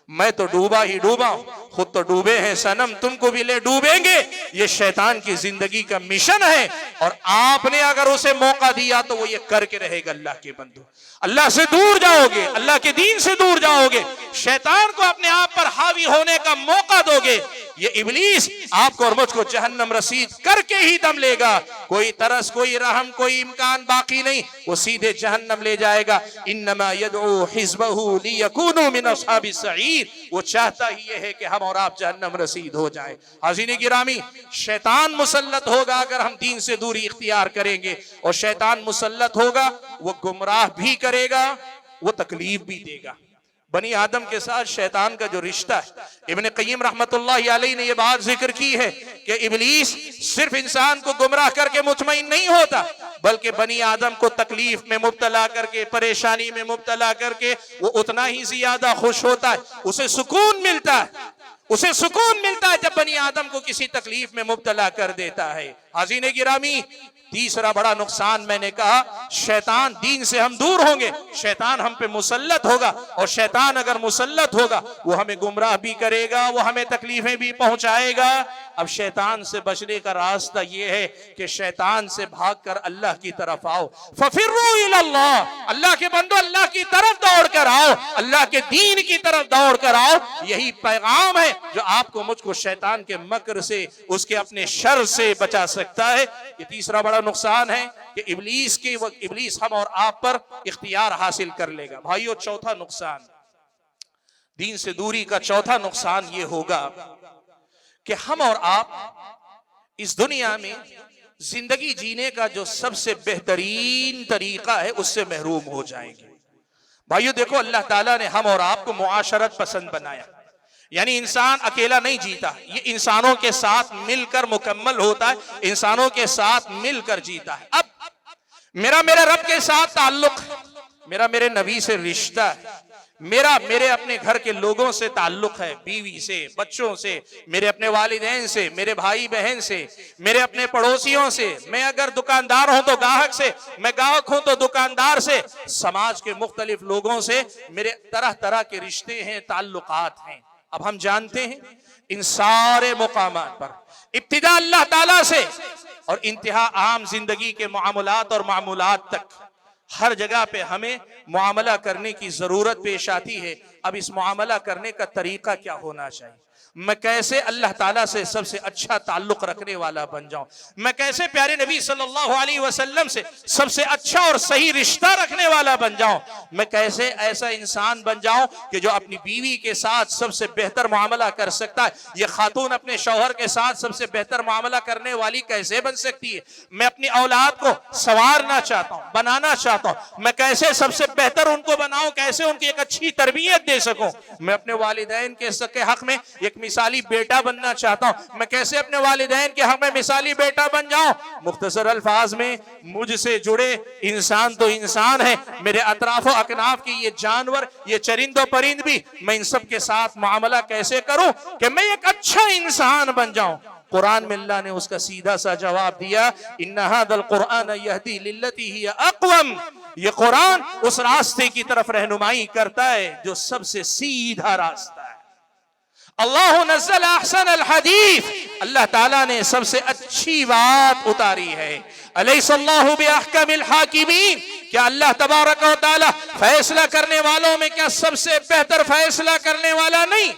मैं तो डूबा ही डूबा हूं, खुद तो डूबे हैं सनम, तुमको भी ले डूबेंगे। ये शैतान की जिंदगी का मिशन है, और आपने अगर उसे मौका दिया तो वो ये करके रहेगा। अल्लाह के बंदो, अल्लाह से दूर जाओगे, अल्लाह के दीन से दूर जाओगे, शैतान को अपने आप पर हावी होने का मौका दोगे, ये इब्लीस आपको और मुझको जहन्नम रसीद करके ही दम लेगा। कोई तरस, कोई रहम, कोई इम्कान बाकी नहीं, वो सीधे जहन्नम ले जाएगा। इन्नमा यदउ हिज़्बहु लियकूनु मिन अस्हाबिस सईर, वो चाहता ही ये है कि हम और आप जहन्नम रसीद हो जाए। हाज़िरीन गिरामी, शैतान मुसल्लत होगा अगर हम दीन से दूरी इख्तियार करेंगे, और शैतान मुसल्लत होगा, वो गुमराह भी करेगा, वो तकलीफ भी देगा। बनी आदम के साथ शैतान का जो रिश्ता है, इब्न क़य्यिम रहमतुल्लाहि अलैहि ने ये बात जिक्र की है कि इब्लीस सिर्फ इंसान को गुमराह करके मुतमईन नहीं होता, बल्कि बनी आदम को तकलीफ में मुब्तला करके, परेशानी में मुब्तला करके वो उतना ही ज्यादा खुश होता है, उसे सुकून मिलता है। उसे सुकून मिलता है जब बनी आदम को किसी तकलीफ में मुब्तला कर देता है। हाज़रीन गिरामी, तीसरा बड़ा नुकसान मैंने कहा, शैतान, दीन से हम दूर होंगे, शैतान हम पे मुसल्लत होगा, और शैतान अगर मुसल्लत होगा वो हमें गुमराह भी करेगा, वो हमें तकलीफें भी पहुंचाएगा। अब शैतान से बचने का रास्ता ये है कि शैतान से भागकर अल्लाह की तरफ आओ। फफिर्रू इलल्लाह, अल्लाह के बंदो अल्लाह की तरफ दौड़ कर आओ, अल्लाह के दीन की तरफ दौड़ कर आओ। यही पैगाम है जो आपको मुझको शैतान के मकर से, उसके अपने शर से बचा सकता है। ये तीसरा बड़ा नुकसान है कि इब्लीस हम और आप पर इख्तियार हासिल कर लेगा। भाइयों, चौथा नुकसान, दीन से दूरी का चौथा नुकसान ये होगा कि हम और आप इस दुनिया में जिंदगी जीने का जो सबसे बेहतरीन तरीका है उससे महरूम हो जाएंगे। भाइयों देखो, अल्लाह ताला ने हम और आपको मुआशरत पसंद बनाया, यानी इंसान अकेला नहीं जीता, ये इंसानों के साथ मिलकर मुकम्मल होता है, इंसानों के साथ मिलकर जीता है। अब मेरा रब के साथ ताल्लुक, मेरा मेरे नबी से रिश्ता है, मेरे अपने घर के लोगों से ताल्लुक है, बीवी से, बच्चों से, मेरे अपने वालिदैन से, मेरे भाई बहन से, मेरे अपने पड़ोसियों से, मैं अगर दुकानदार हूं तो ग्राहक से, मैं ग्राहक हूं तो दुकानदार से, समाज के मुख्तलिफ लोगों से मेरे तरह तरह के रिश्ते हैं, ताल्लुकात हैं। अब हम जानते हैं इन सारे मुकामात पर इब्तिदा अल्लाह ताला से और इंतहा आम जिंदगी के मामूलात और मामूलात तक हर जगह पे हमें मुआमला करने की जरूरत पेश आती है। अब इस मुआमला करने का तरीका क्या होना चाहिए? मैं कैसे अल्लाह ताला से सबसे अच्छा ताल्लुक रखने वाला बन जाऊं, मैं कैसे प्यारे नबी सल्लल्लाहु अलैहि वसल्लम से सबसे अच्छा और सही रिश्ता रखने वाला बन जाऊं, मैं कैसे ऐसा इंसान बन जाऊं कि जो अपनी बीवी के साथ सबसे बेहतर मामला कर सकता है। ये खातून अपने शौहर के साथ सबसे बेहतर मामला करने वाली कैसे बन सकती है? मैं अपनी औलाद को संवारना चाहता हूं, बनाना चाहता हूं, मैं कैसे सबसे बेहतर उनको बनाऊं, कैसे उनकी एक अच्छी तरबियत दे सकूं। मैं अपने वालिदैन के हक में एक मिसाली बेटा बनना चाहता हूं, मैं कैसे अपने वालिदैन के हक में मिसाली बेटा बन जाऊं। मुख्तसर अल्फाज में, मुझसे जुड़े इंसान तो इंसान है, मेरे अतराफो अकनाफ की ये जानवर, ये चरिंदो परिंद भी, मैं इन सब के साथ मामला कैसे करूं कि मैं एक अच्छा इंसान बन जाऊं। कुरान में अल्लाह ने उसका सीधा सा जवाब दिया, इन्ना हादल कुरान यहदी लिल्लती हिय अक़वम, ये कुरान उस रास्ते की तरफ रहनुमाई करता है जो सबसे सीधा रास्ता है। अल्लाह नज़्ज़ल अहसन अल हदीस, अल्लाह ताला ने सबसे अच्छी बात उतारी है। अलैहिस्सल्लाहु बिअहकमिल हाकिमीन, क्या अल्लाह तबारक व तआला फैसला करने वालों में क्या सबसे बेहतर फैसला करने वाला नहीं?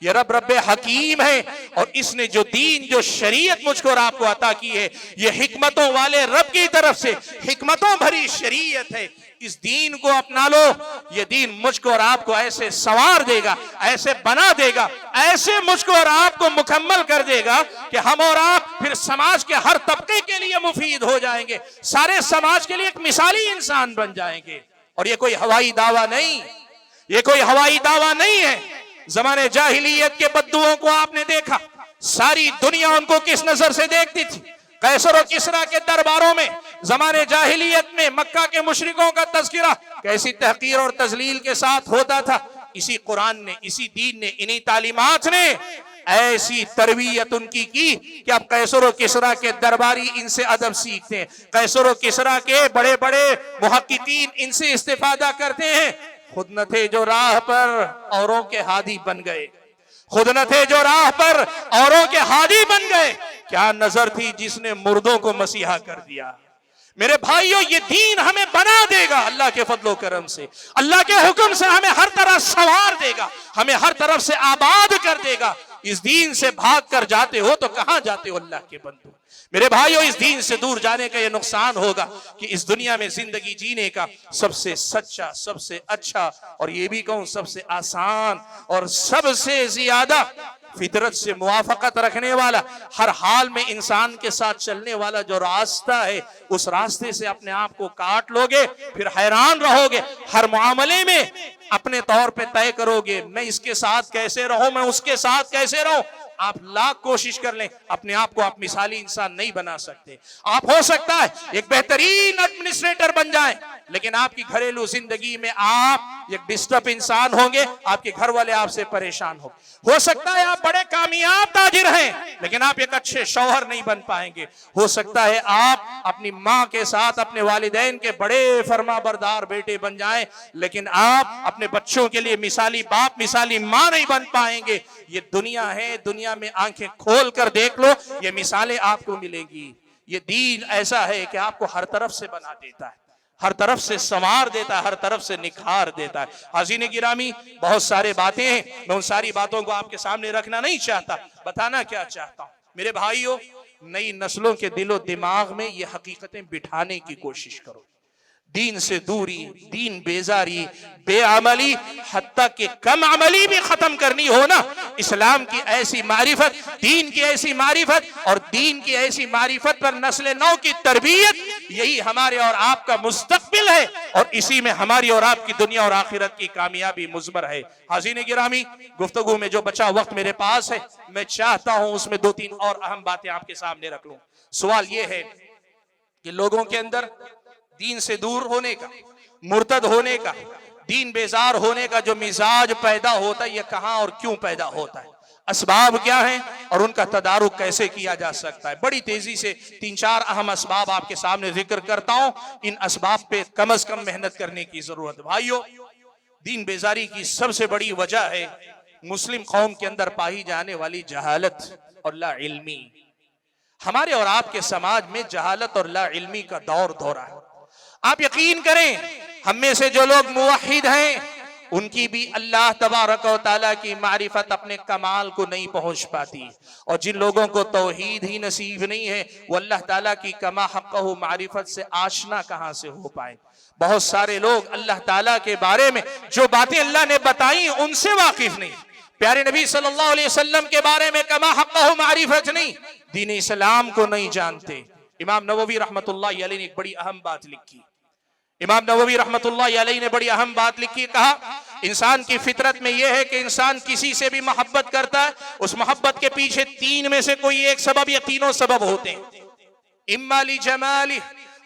ये रब हकीम है, और इसने जो दीन, जो शरीयत मुझको और आपको अता की है, ये हिकमतों वाले रब की तरफ से हिकमतों भरी शरीयत है। इस दीन को अपना लो, ये दीन मुझको और आपको ऐसे संवार देगा, ऐसे बना देगा, ऐसे मुझको और आपको मुकम्मल कर देगा कि हम और आप फिर समाज के हर तबके के लिए मुफीद हो जाएंगे, सारे समाज के लिए एक मिसाली इंसान बन जाएंगे। और ये कोई हवाई दावा नहीं, ये कोई हवाई दावा नहीं है। ज़माने जाहिलियत के बद्दुओं को आपने देखा, सारी दुनिया उनको किस नजर से देखती थी। कैसर और किसरा के दरबारों में ज़माने जाहिलियत में मक्का के मुशरिकों का तज़किरा कैसी तहकीर और तजलील के साथ होता था। इसी कुरान ने, इसी दीन ने, इन्हीं तालीमात ने ऐसी तरबियत उनकी की कि अब कैसर और किसरा के दरबारी इनसे अदब सीखते हैं, कैसर और किसरा के बड़े बड़े मुहक्किकीन इनसे इस्तिफादा करते हैं। खुद न थे जो राह पर औरों के हादी बन गए, खुद न थे जो राह पर औरों के हादी बन गए। क्या नजर थी जिसने मुर्दों को मसीहा कर दिया। मेरे भाइयों, ये दीन हमें बना देगा अल्लाह के फजलो करम से, अल्लाह के हुक्म से हमें हर तरह संवार देगा, हमें हर तरफ से आबाद कर देगा। इस दीन से भाग कर जाते हो तो कहां जाते हो अल्लाह के बंदो। मेरे भाइयों, इस दीन से दूर जाने का यह नुकसान होगा कि इस दुनिया में जिंदगी जीने का सबसे सच्चा, सबसे अच्छा, और ये भी कहूं सबसे आसान और सबसे ज्यादा फितरत से मुवाफकत रखने वाला, हर हाल में इंसान के साथ चलने वाला जो रास्ता है, उस रास्ते से अपने आप को काट लोगे, फिर हैरान रहोगे। हर मामले में अपने तौर पे तय करोगे, मैं इसके साथ कैसे रहूं, मैं उसके साथ कैसे रहूं। आप लाख कोशिश कर लें, अपने आप को आप मिसाली इंसान नहीं बना सकते। आप हो सकता है एक बेहतरीन एडमिनिस्ट्रेटर बन जाएं, लेकिन आपकी घरेलू जिंदगी में आप एक डिस्टर्ब इंसान होंगे, आपके घर वाले आपसे परेशान हो सकता है आप बड़े कामयाब ताजिर हैं, लेकिन आप एक अच्छे शौहर नहीं बन पाएंगे। हो सकता है आप अपनी माँ के साथ अपने वालिदैन के बड़े फरमाबरदार बेटे बन जाएं, लेकिन आप अपने बच्चों के लिए मिसाली बाप मिसाली माँ नहीं बन पाएंगे। ये दुनिया है, दुनिया में आंखें खोल कर देख लो, ये मिसालें आपको मिलेंगी। ये दीन ऐसा है कि आपको हर तरफ से बना देता है, हर तरफ से संवार देता है, हर तरफ से निखार देता है। हाज़रीन गिरामी, बहुत सारे बातें हैं, मैं उन सारी बातों को आपके सामने रखना नहीं चाहता, बताना क्या चाहता हूं। मेरे भाइयों, नई नस्लों के दिलो दिमाग में ये हकीकतें बिठाने की कोशिश करो। दीन से दूरी, दीन बेजारी, बेअमली, हत्ता कि कम अमली भी खत्म करनी हो ना, इस्लाम की ऐसी मारिफत, दीन की ऐसी मारिफत और दीन की ऐसी मारिफत पर नस्ल नौ की तरबियत, यही हमारे और आपका मुस्तकबिल है और इसी में हमारी और आपकी दुनिया और आखिरत की कामयाबी मुज़मर है। हाज़रीन गिरामी, गुफ्तगू में जो बचा वक्त मेरे पास है, मैं चाहता हूं उसमें 2-3 और अहम बातें आपके सामने रख लूं। सवाल यह है कि लोगों के अंदर दीन से दूर होने का, मुर्तद होने का, दीन बेजार होने का जो मिजाज पैदा होता है, ये कहां और क्यों पैदा होता है, असबाब क्या हैं और उनका तदारुक कैसे किया जा सकता है। बड़ी तेजी से 3-4 अहम असबाब आपके सामने जिक्र करता हूं। इन असबाब पे कम से कम मेहनत करने की जरूरत है। भाइयों, दीन बेजारी की सबसे बड़ी वजह है मुस्लिम कौम के अंदर पाई जाने वाली जहालत और ला इल्मी। हमारे और आपके समाज में जहालत और ला इल्मी का दौर दौरा है। आप यकीन करें, हम में से जो लोग मुवहिद हैं, उनकी भी अल्लाह तबारक व तआला की मारिफत अपने कमाल को नहीं पहुंच पाती, और जिन लोगों को तौहीद ही नसीब नहीं है, वो अल्लाह ताला की कमा हक़्क़हु मारिफत से आशना कहां से हो पाए। बहुत सारे लोग अल्लाह ताला के बारे में जो बातें अल्लाह ने बताई उनसे वाकिफ नहीं, प्यारे नबी सल्लल्लाहु अलैहि वसल्लम के बारे में कमा हक़्क़हु मारिफत नहीं, दीन इस्लाम को नहीं जानते। इमाम नववी रहमतुल्लाह अलैहि ने एक बड़ी अहम बात लिखी। इमाम नववी रहमतुल्लाह अलैहि ने बड़ी अहम बात लिखी, कहा इंसान की फितरत में यह है कि इंसान किसी से भी मोहब्बत करता है, उस मोहब्बत के पीछे 3 में से कोई एक सबब या तीनों सबब होते हैं। इम्मा ली जमाली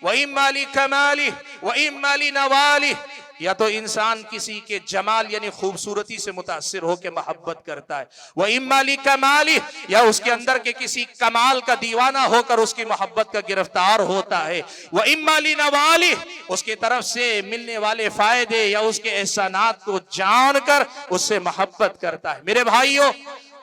व इम्मा ली कमाली व इम्मा ली नवाली, या तो इंसान किसी के जमाल यानी खूबसूरती से मुतासिर होकर मोहब्बत करता है, वह इम्मा ली कमाली, या उसके अंदर के किसी कमाल का दीवाना होकर उसकी मोहब्बत का गिरफ्तार होता है, वह इम्मा ली नवाली, उसकी तरफ से मिलने वाले फायदे या उसके एहसानात को जानकर उससे मोहब्बत करता है। मेरे भाइयों,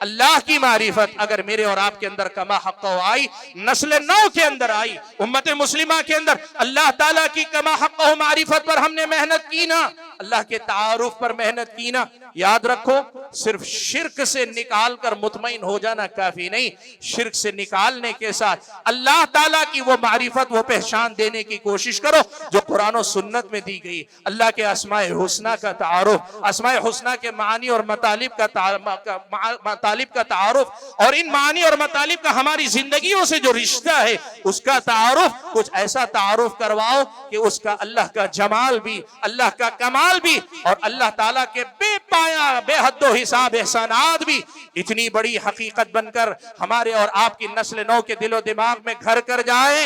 अल्लाह की मारिफत अगर मेरे और आपके अंदर कमा हक़्क़ो आई, नस्ल नौ के अंदर आई, उम्मत मुस्लिमा के अंदर अल्लाह ताला की कमा हक़्क़ो मारिफत पर हमने मेहनत की ना, अल्लाह के तारुफ पर मेहनत की ना, याद रखो सिर्फ शिर्क से निकाल कर मुतमईन हो जाना काफी नहीं, शिर्क से निकालने के साथ अल्लाह ताला की वो मारिफत, वो पहचान देने की कोशिश करो जो कुरान और सुन्नत में दी गई। अल्लाह के अस्माए हुस्ना का तारुफ, अस्माए हुस्ना के मानी और मतालिब का तारुफ, और इन मानी और मतालिब का हमारी जिंदगियों से जो रिश्ता है उसका तारुफ, कुछ ऐसा तारुफ करवाओ कि उसका अल्लाह का जमाल भी, अल्लाह का कमाल भी और अल्लाह ताला के बेपाया बेहद हिसाब एहसानात भी इतनी बड़ी हकीकत बनकर हमारे और आपकी नस्ल नौ के दिलो दिमाग में घर कर जाए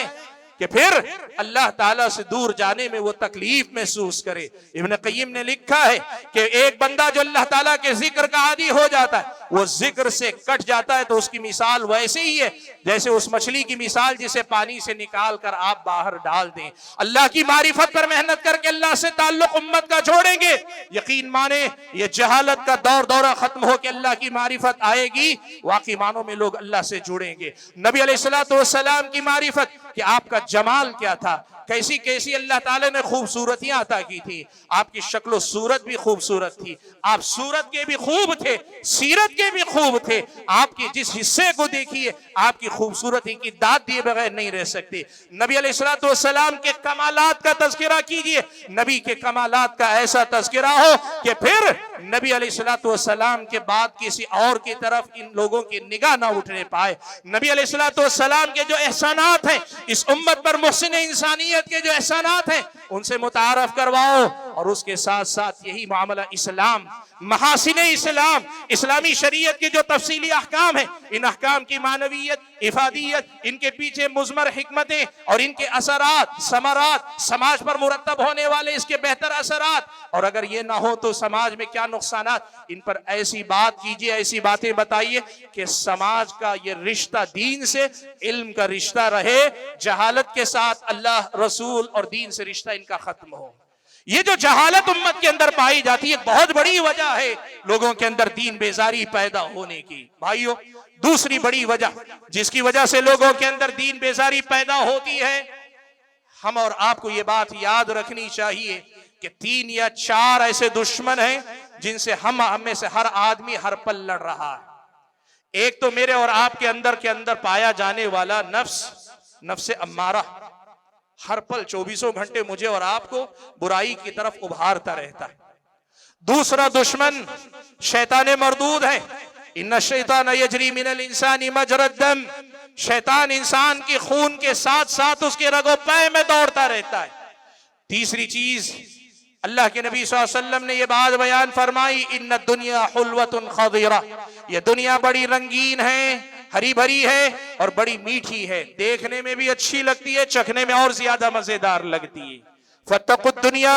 कि फिर अल्लाह ताला से दूर जाने में वो तकलीफ महसूस करे। इब्न क़य्यिम ने लिखा है कि एक बंदा जो अल्लाह ताला के जिक्र का आदी हो जाता है, वो जिक्र से कट जाता है तो उसकी मिसाल वैसे ही है जैसे उस मछली की मिसाल जिसे पानी से निकाल कर आप बाहर डाल दें। अल्लाह की मारिफत पर मेहनत करके अल्लाह से ताल्लुक उम्मत का जोड़ेंगे, यकीन माने ये जहालत का दौरा खत्म हो के अल्लाह की मारिफत आएगी, वाकई मानों में लोग अल्लाह से जुड़ेंगे। नबी अलैहिस्सलातु वस्सलाम की मारिफत कि आपका जमाल क्या था, कैसी कैसी अल्लाह ताला ने खूबसूरतियां अता की थी, आपकी शक्ल सूरत भी खूबसूरत थी, आप सूरत के भी खूब थे, सीरत के भी खूब थे, आपके जिस हिस्से को देखिए आपकी खूबसूरती की दाद दिए बगैर नहीं रह सकते। नबी अलैहिस्सलातु वस्सलाम के कमालात का तज़किरा कीजिए, नबी के कमालात का ऐसा तज़किरा हो कि फिर नबी अलैहिस्सलातु वस्सलाम के बाद किसी और की तरफ इन लोगों की निगाह ना उठने पाए। नबी अलैहिस्सलातु वस्सलाम के जो एहसानात हैं इस उम्मत पर, मुहसिन इंसानियत के जो एहसानात हैं उनसे मुतारफ करवाओ। और उसके साथ साथ यही मामला इस्लाम, महासिने इस्लाम, इस्लामी शरीयत के जो तफसीली अहकाम है, इन अहकाम की मानवियत, इफादियत, इनके पीछे मुज़मर हिकमतें और इनके असरात, समरात, समाज पर मुरतब होने वाले इसके बेहतर असरात, और अगर ये ना हो तो समाज में क्या नुकसानात, इन पर ऐसी बात कीजिए, ऐसी बातें बताइए कि समाज का ये रिश्ता दीन से, इल्म का रिश्ता रहे, जहालत के साथ अल्लाह, रसूल और दीन से रिश्ता इनका खत्म हो। ये जो जहालत उम्मत के अंदर पाई जाती है, बहुत बड़ी वजह है लोगों के अंदर दीन बेजारी पैदा होने की। भाइयों, दूसरी बड़ी वजह जिसकी वजह से लोगों के अंदर दीन बेजारी पैदा होती है, हम और आपको ये बात याद रखनी चाहिए कि 3 या 4 ऐसे दुश्मन हैं जिनसे हम में से हर आदमी हर पल लड़ रहा है। एक तो मेरे और आपके अंदर पाया जाने वाला नफ्स अम्मारा, हर पल 24 घंटे मुझे और आपको बुराई की तरफ उभारता रहता है। दूसरा दुश्मन शैतान मरदूद है। इन्ना शैतान यजरी मिनल इंसानी मजरद दम, शैतान इंसान के खून के साथ साथ उसके रगो पैर में दौड़ता रहता है। तीसरी चीज, अल्लाह के नबी सल्लल्लाहु अलैहि वसल्लम ने ये बात बयान फरमाई, इन्ना दुनिया हुल्वतुन खदीरा, ये दुनिया बड़ी रंगीन है, हरी भरी है और बड़ी मीठी है, देखने में भी अच्छी लगती है, चखने में और ज्यादा मजेदार लगती है। फत्तकुद दुनिया,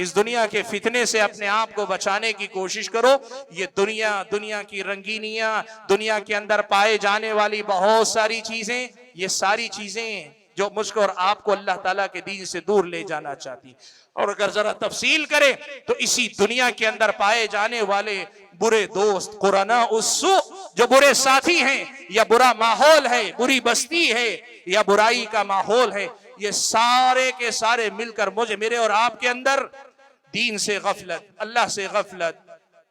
इस दुनिया के फितने से अपने आप को बचाने की कोशिश करो। ये दुनिया की रंगीनियां, दुनिया के अंदर पाए जाने वाली बहुत सारी चीजें, ये सारी चीजें जो मुझको और आपको अल्लाह ताला के दीन से दूर ले जाना चाहती। और अगर जरा तफसील करें तो इसी दुनिया के अंदर पाए जाने वाले बुरे दोस्त, कुराना उस्सू, जो बुरे साथी हैं, या बुरा माहौल है, बुरी बस्ती है, या बुराई का माहौल है, ये सारे के सारे मिलकर मुझे, मेरे और आपके अंदर दीन से गफलत, अल्लाह से गफलत,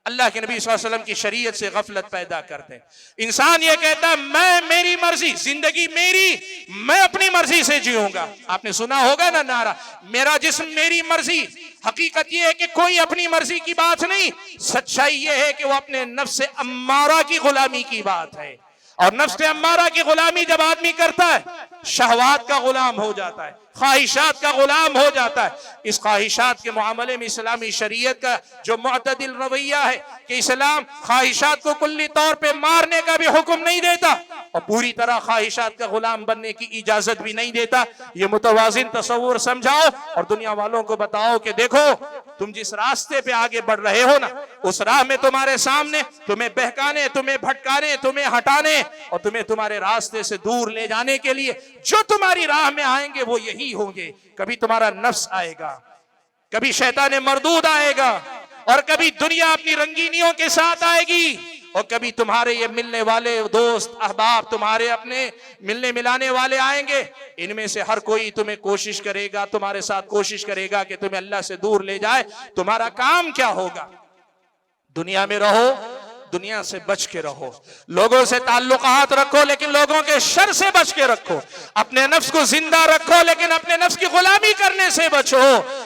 अल्लाह के नबी सल्लल्लाहु अलैहि वसल्लम की शरीयत से गफलत पैदा करते हैं। इंसान ये कहता है मैं, मेरी मर्जी, जिंदगी मेरी, मैं अपनी मर्जी से जीऊंगा। आपने सुना होगा ना नारा, मेरा जिस्म मेरी मर्जी। हकीकत ये है कि कोई अपनी मर्जी की बात नहीं, सच्चाई ये है कि वो अपने नफ्स अम्मारा की गुलामी की बात है। और नफ्स अम्मारा की गुलामी जब आदमी करता है, शहवात का गुलाम हो जाता है, ख्वाहिशात का गुलाम हो जाता है। इस ख्वाहिशात के मामले में इस्लामी शरीयत का जो मुअतदिल रवैया है कि इस्लाम ख्वाहिशात को कुल्ली तौर पे मारने का भी हुक्म नहीं देता और पूरी तरह ख्वाहिशात का गुलाम बनने की इजाजत भी नहीं देता। ये मुतवाजिन तसव्वुर समझाओ और दुनिया वालों को बताओ कि देखो, तुम जिस रास्ते पे आगे बढ़ रहे हो ना, उस राह में तुम्हारे सामने तुम्हें बहकाने, तुम्हें भटकाने, तुम्हें हटाने और तुम्हें तुम्हारे रास्ते से दूर ले जाने के लिए जो तुम्हारी राह में आएंगे वो यही होंगे। कभी तुम्हारा नफ्स आएगा, कभी शैतान मरदूद आएगा, और कभी दुनिया अपनी रंगीनियों के साथ आएगी, और कभी तुम्हारे ये मिलने वाले दोस्त अहबाब, तुम्हारे अपने मिलने मिलाने वाले आएंगे। इनमें से हर कोई तुम्हें कोशिश करेगा, तुम्हारे साथ कोशिश करेगा कि तुम्हें अल्लाह से दूर ले जाए। तुम्हारा काम क्या होगा? दुनिया में रहो, दुनिया से बच के रहो, लोगों से ताल्लुकात रखो लेकिन लोगों के शर से बच के रखो, अपने नफ्स को जिंदा रखो लेकिन अपने नफ्स की गुलामी करने से बचो।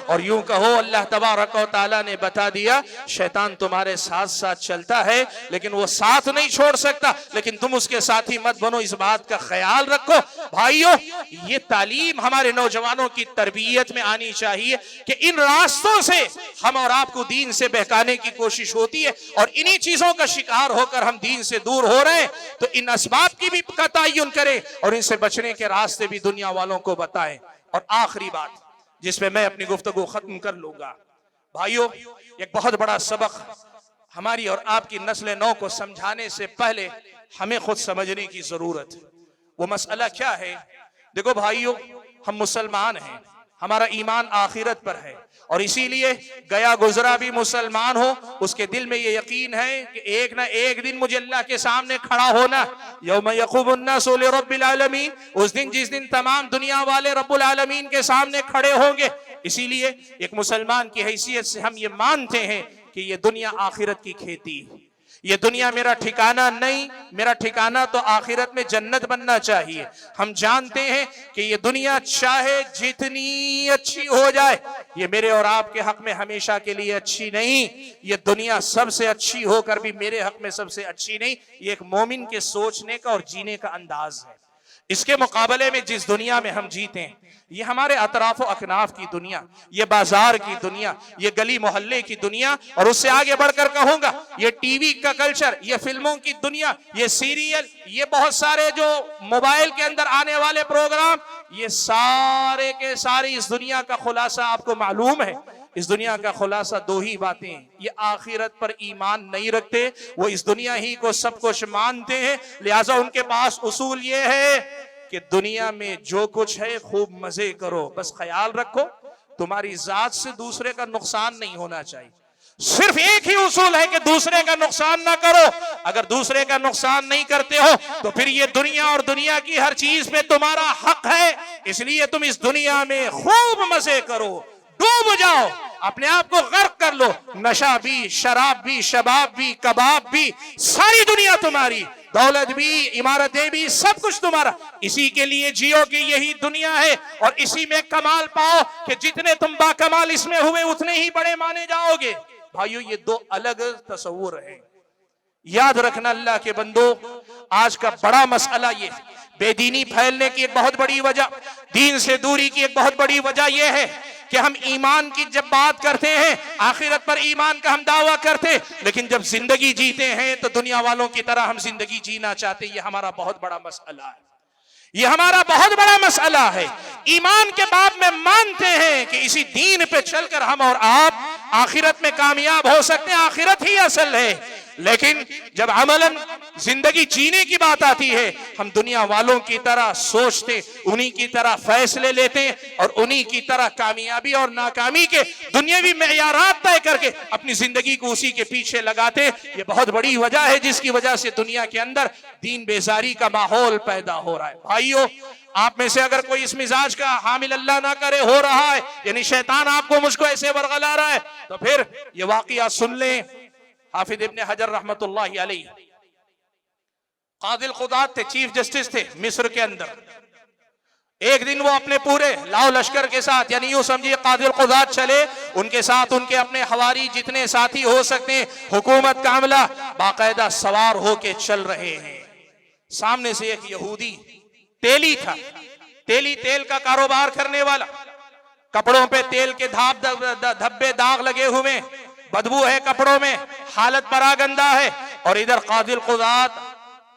और यूं कहो, अल्लाह तबारक व तआला ने बता दिया, शैतान तुम्हारे साथ साथ चलता है लेकिन वो साथ नहीं छोड़ सकता, लेकिन तुम उसके साथी मत बनो, इस बात का ख्याल रखो। भाइयों, ये तालीम हमारे नौजवानों की तरबियत में आनी चाहिए कि इन रास्तों से हम और आपको दीन से बहकाने की कोशिश होती है और इन्हीं चीजों का शिकार होकर हम दीन से दूर हो रहे हैं। तो इन असबाब की भी का तय्युन करें और इनसे बचने के रास्ते भी दुनिया वालों को बताएं। और आखिरी बात जिसपे मैं अपनी गुफ्तगू खत्म कर लूंगा, भाइयों, एक बहुत बड़ा सबक हमारी और आपकी नस्ल नौ को समझाने से पहले हमें खुद समझने की जरूरत है। वो मसला क्या है? देखो भाइयों, हम मुसलमान हैं, हमारा ईमान आखिरत पर है और इसीलिए गया गुजरा भी मुसलमान हो, उसके दिल में ये यकीन है कि एक ना एक दिन मुझे अल्लाह के सामने खड़ा होना। यौम यक़ूमुन नासु लिरब्बिल आलमीन, उस दिन जिस दिन तमाम दुनिया वाले रब्बुल आलमीन के सामने खड़े होंगे। इसीलिए एक मुसलमान की हैसियत से हम ये मानते हैं कि ये दुनिया आखिरत की खेती है, ये दुनिया मेरा ठिकाना नहीं, मेरा ठिकाना तो आखिरत में जन्नत बनना चाहिए। हम जानते हैं कि ये दुनिया चाहे जितनी अच्छी हो जाए, ये मेरे और आपके हक में हमेशा के लिए अच्छी नहीं। ये दुनिया सबसे अच्छी होकर भी मेरे हक में सबसे अच्छी नहीं। ये एक मोमिन के सोचने का और जीने का अंदाज है। इसके मुकाबले में जिस दुनिया में हम जीते हैं, ये हमारे अतराफ अकनाफ की दुनिया, ये बाजार की दुनिया, ये गली मोहल्ले की दुनिया, और उससे आगे बढ़कर कहूंगा ये टीवी का कल्चर, ये फिल्मों की दुनिया, ये सीरियल, ये बहुत सारे जो मोबाइल के अंदर आने वाले प्रोग्राम, ये सारे के सारे इस दुनिया का खुलासा आपको मालूम है। इस दुनिया का खुलासा दो ही बातें, ये आखिरत पर ईमान नहीं रखते, वो इस दुनिया ही को सब कुछ मानते हैं। लिहाजा उनके पास उसूल ये है कि दुनिया में जो कुछ है खूब मजे करो, बस ख्याल रखो तुम्हारी जात से दूसरे का नुकसान नहीं होना चाहिए। सिर्फ एक ही उसूल है कि दूसरे का नुकसान ना करो। अगर दूसरे का नुकसान नहीं करते हो तो फिर ये दुनिया और दुनिया की हर चीज में तुम्हारा हक है, इसलिए तुम इस दुनिया में खूब मजे करो, डूब जाओ, अपने आप को गर्क कर लो। नशा भी, शराब भी, शबाब भी, कबाब भी, सारी दुनिया तुम्हारी, दौलत भी, इमारतें भी, सब कुछ तुम्हारा। इसी के लिए जियो कि यही दुनिया है और इसी में कमाल पाओ कि जितने तुम बाकमाल इसमें हुए उतने ही बड़े माने जाओगे। भाइयों, ये दो अलग तस्वुर है। याद रखना अल्लाह के बंदो, आज का बड़ा मसला ये बेदीनी फैलने की एक बहुत बड़ी वजह, दीन से दूरी की एक बहुत बड़ी वजह यह है कि हम ईमान की जब बात करते हैं, आखिरत पर ईमान का हम दावा करते हैं, लेकिन जब जिंदगी जीते हैं तो दुनिया वालों की तरह हम जिंदगी जीना चाहते हैं। ये हमारा बहुत बड़ा मसला है, ये हमारा बहुत बड़ा मसला है। ईमान के बाब में मानते हैं कि इसी दीन पे चलकर हम और आप आखिरत में कामयाब हो सकते हैं, आखिरत ही असल है। लेकिन जब अमलन जिंदगी जीने की बात आती है, हम दुनिया वालों की तरह सोचते, उन्हीं की तरह फैसले लेते और उन्हीं की तरह कामयाबी और नाकामी के दुनियावी मेयारात तय करके अपनी जिंदगी को उसी के पीछे लगाते। ये बहुत बड़ी वजह है जिसकी वजह से दुनिया के अंदर दीन बेजारी का माहौल पैदा हो रहा है। भाइयों, आप में से अगर कोई इस मिजाज का हामिल अल्लाह ना करे हो रहा है, यानी शैतान आपको मुझको ऐसे बरगला रहा है, तो फिर ये वाकया सुन लें। हाफिज इब्ने हजर रहमतुल्लाहि अलैहि कादिल खुदात थे, चीफ जस्टिस थे मिस्र के अंदर। एक दिन वो अपने पूरे लाओ लश्कर के साथ, यानी यूं समझिए कादिल खुदात चले, उनके साथ उनके अपने हवारी जितने साथी हो सकते हैं, हुकूमत का अमला बाकायदा सवार होके चल रहे हैं। सामने से एक यहूदी तेली था, तेली तेल का कारोबार करने वाला, कपड़ों पे तेल के धब्बे दाग लगे हुए, बदबू है कपड़ों में, हालत परागंदा है। और इधर कादिल खुदात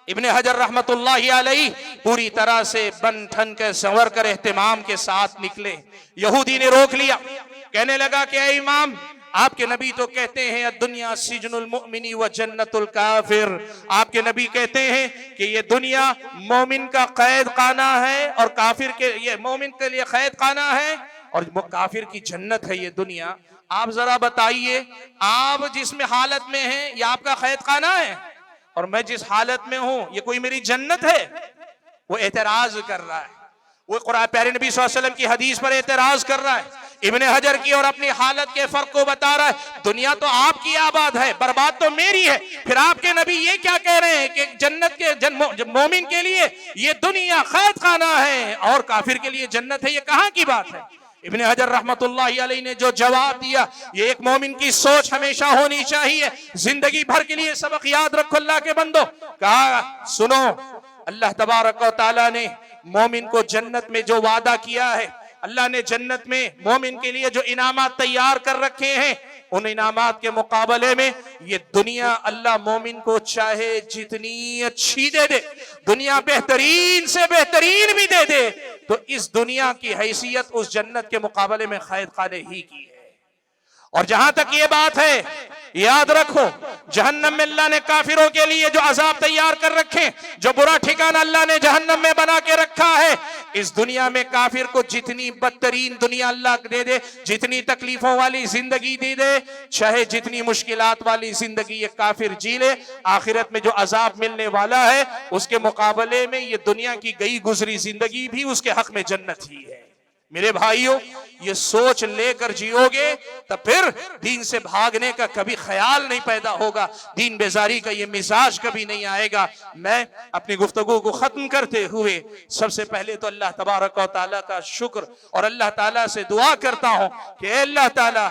इब्ने हजर रहमतुल्लाहि अलैहि पूरी तरह से बन ठन के संवर कर एहतिमाम के साथ निकले। यहूदी ने रोक लिया, कहने लगा कि ऐ इमाम, आपके नबी तो कहते हैं दुनिया सिजनुल मुमिनी व जन्नतुल काफिर। आपके नबी कहते हैं कि ये दुनिया मोमिन का कैद खाना है और काफिर के, ये मोमिन के लिए कैद खाना है और काफिर की जन्नत है ये दुनिया। आप जरा बताइए, आप जिसमें हालत में हैं ये आपका कैद खाना है और मैं जिस हालत में हूं ये कोई मेरी जन्नत है? वो एतराज कर रहा है, वो कुरान प्यारे नबी सल्लल्लाहु अलैहि वसल्लम की हदीस पर एतराज कर रहा है, इब्ने हजर की और अपनी हालत के फर्क को बता रहा है। दुनिया तो आपकी आबाद है, बर्बाद तो मेरी है, फिर आपके नबी ये क्या कह रहे हैं कि जन्नत के मोमिन के लिए ये दुनिया कैद खाना है और काफिर के लिए जन्नत है? ये कहां की बात है? इब्ने हजर रहमतुल्लाहि अलैहि ने जो जवाब दिया, ये एक मोमिन की सोच हमेशा होनी चाहिए, जिंदगी भर के लिए सबक याद रखो अल्लाह के बंदो। कहा सुनो, अल्लाह तबारक व तआला ने मोमिन को जन्नत में जो वादा किया है, अल्लाह ने जन्नत में मोमिन के लिए जो इनामात तैयार कर रखे हैं, उन इनामात के मुकाबले में ये दुनिया अल्लाह मोमिन को चाहे जितनी अच्छी दे दे, दुनिया बेहतरीन से बेहतरीन भी दे दे, तो इस दुनिया की हैसियत उस जन्नत के मुकाबले में कैद खाने ही की है। और जहां तक ये बात है, याद रखो, जहन्नम में अल्लाह ने काफिरों के लिए जो अजाब तैयार कर रखे, जो बुरा ठिकाना अल्लाह ने जहन्नम में बना के रखा है, इस दुनिया में काफिर को जितनी बदतरीन दुनिया अल्लाह दे दे, जितनी तकलीफों वाली जिंदगी दे दे, चाहे जितनी मुश्किलात वाली जिंदगी ये काफिर जी ले, आखिरत में जो अजाब मिलने वाला है उसके मुकाबले में ये दुनिया की गई गुजरी जिंदगी भी उसके हक में जन्नत ही है। मेरे भाइयों, ये सोच लेकर जियोगे तो फिर दीन से भागने का कभी ख्याल नहीं पैदा होगा, दीन बेजारी का ये मिजाज कभी नहीं आएगा। मैं अपनी गुफ्तगू को खत्म करते हुए सबसे पहले तो अल्लाह तबारक व तआला का शुक्र और अल्लाह ताला से दुआ करता हूं कि अल्लाह ताला,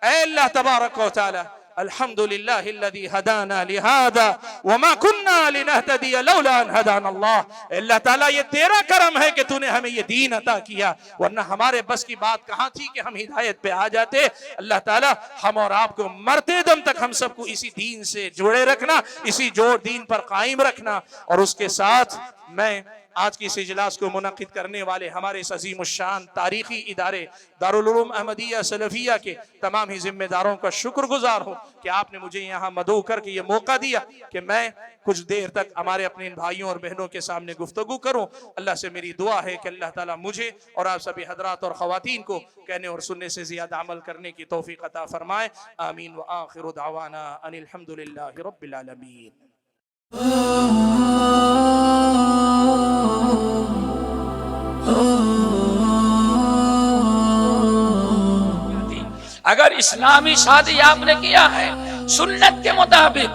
अल्लाह तबारक व तआला, अल्हम्दुलिल्लाहिल्लज़ी हदाना लिहादा वमा कुन्ना लिनहतदिया लौला अन हदाना अल्लाह। अल्लाह ताला ये तेरा करम है कि तूने हमें ये दीन अता किया, वरना हमारे बस की बात कहाँ थी कि हम हिदायत पे आ जाते। अल्लाह ताला हम और आपको मरते दम तक हम सबको इसी दीन से जुड़े रखना, इसी जोर दीन पर कायम रखना। और उसके साथ मैं आज की इस इजलास को मुनक़िद करने वाले हमारे इस अज़ीम शान तारीखी इदारे दारुल उलूम अहमदिया सलफिया के तमाम ही जिम्मेदारों का शुक्रगुजार हूँ कि आपने मुझे यहाँ मदऊ करके ये मौका दिया कि मैं कुछ देर तक हमारे अपने इन भाइयों और बहनों के सामने गुफ्तगू करूँ। अल्लाह से मेरी दुआ है कि अल्लाह ताला मुझे और आप सभी हजरात और ख़वातीन को कहने और सुनने से ज़्यादा अमल करने की तौफ़ीक़ अता फरमाए। आमीन व आखिरु दावाना अनिल हम्दुलिल्लाहि रब्बिल आलमीन। अगर इस्लामी शादी आपने किया है सुन्नत के मुताबिक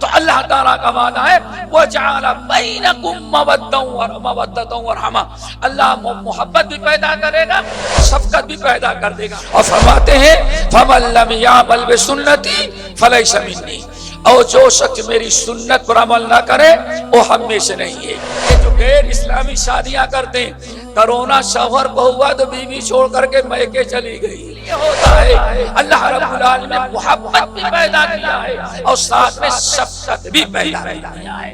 तो अल्लाह ताला का वादा है वो जअला बैनकुम मवद्दतन व रहमा। अल्लाह मोहब्बत भी पैदा करेगा, शफकत भी पैदा कर देगा। और फरमाते हैं फमन लम यामल बिसुन्नती फलैसा मिन्नी, और जो शख्स मेरी सुन्नत पर अमल ना करे वो हम में से नहीं है। ये जो गैर इस्लामी शादियां करते हैं, कोरोना शौहर को हुआ तो बीवी छोड़ करके मैके चली गई, ये होता है। अल्लाह रब्बुल आलमीन ने मोहब्बत भी पैदा किया है और साथ में शफकत भी पैदा किया है।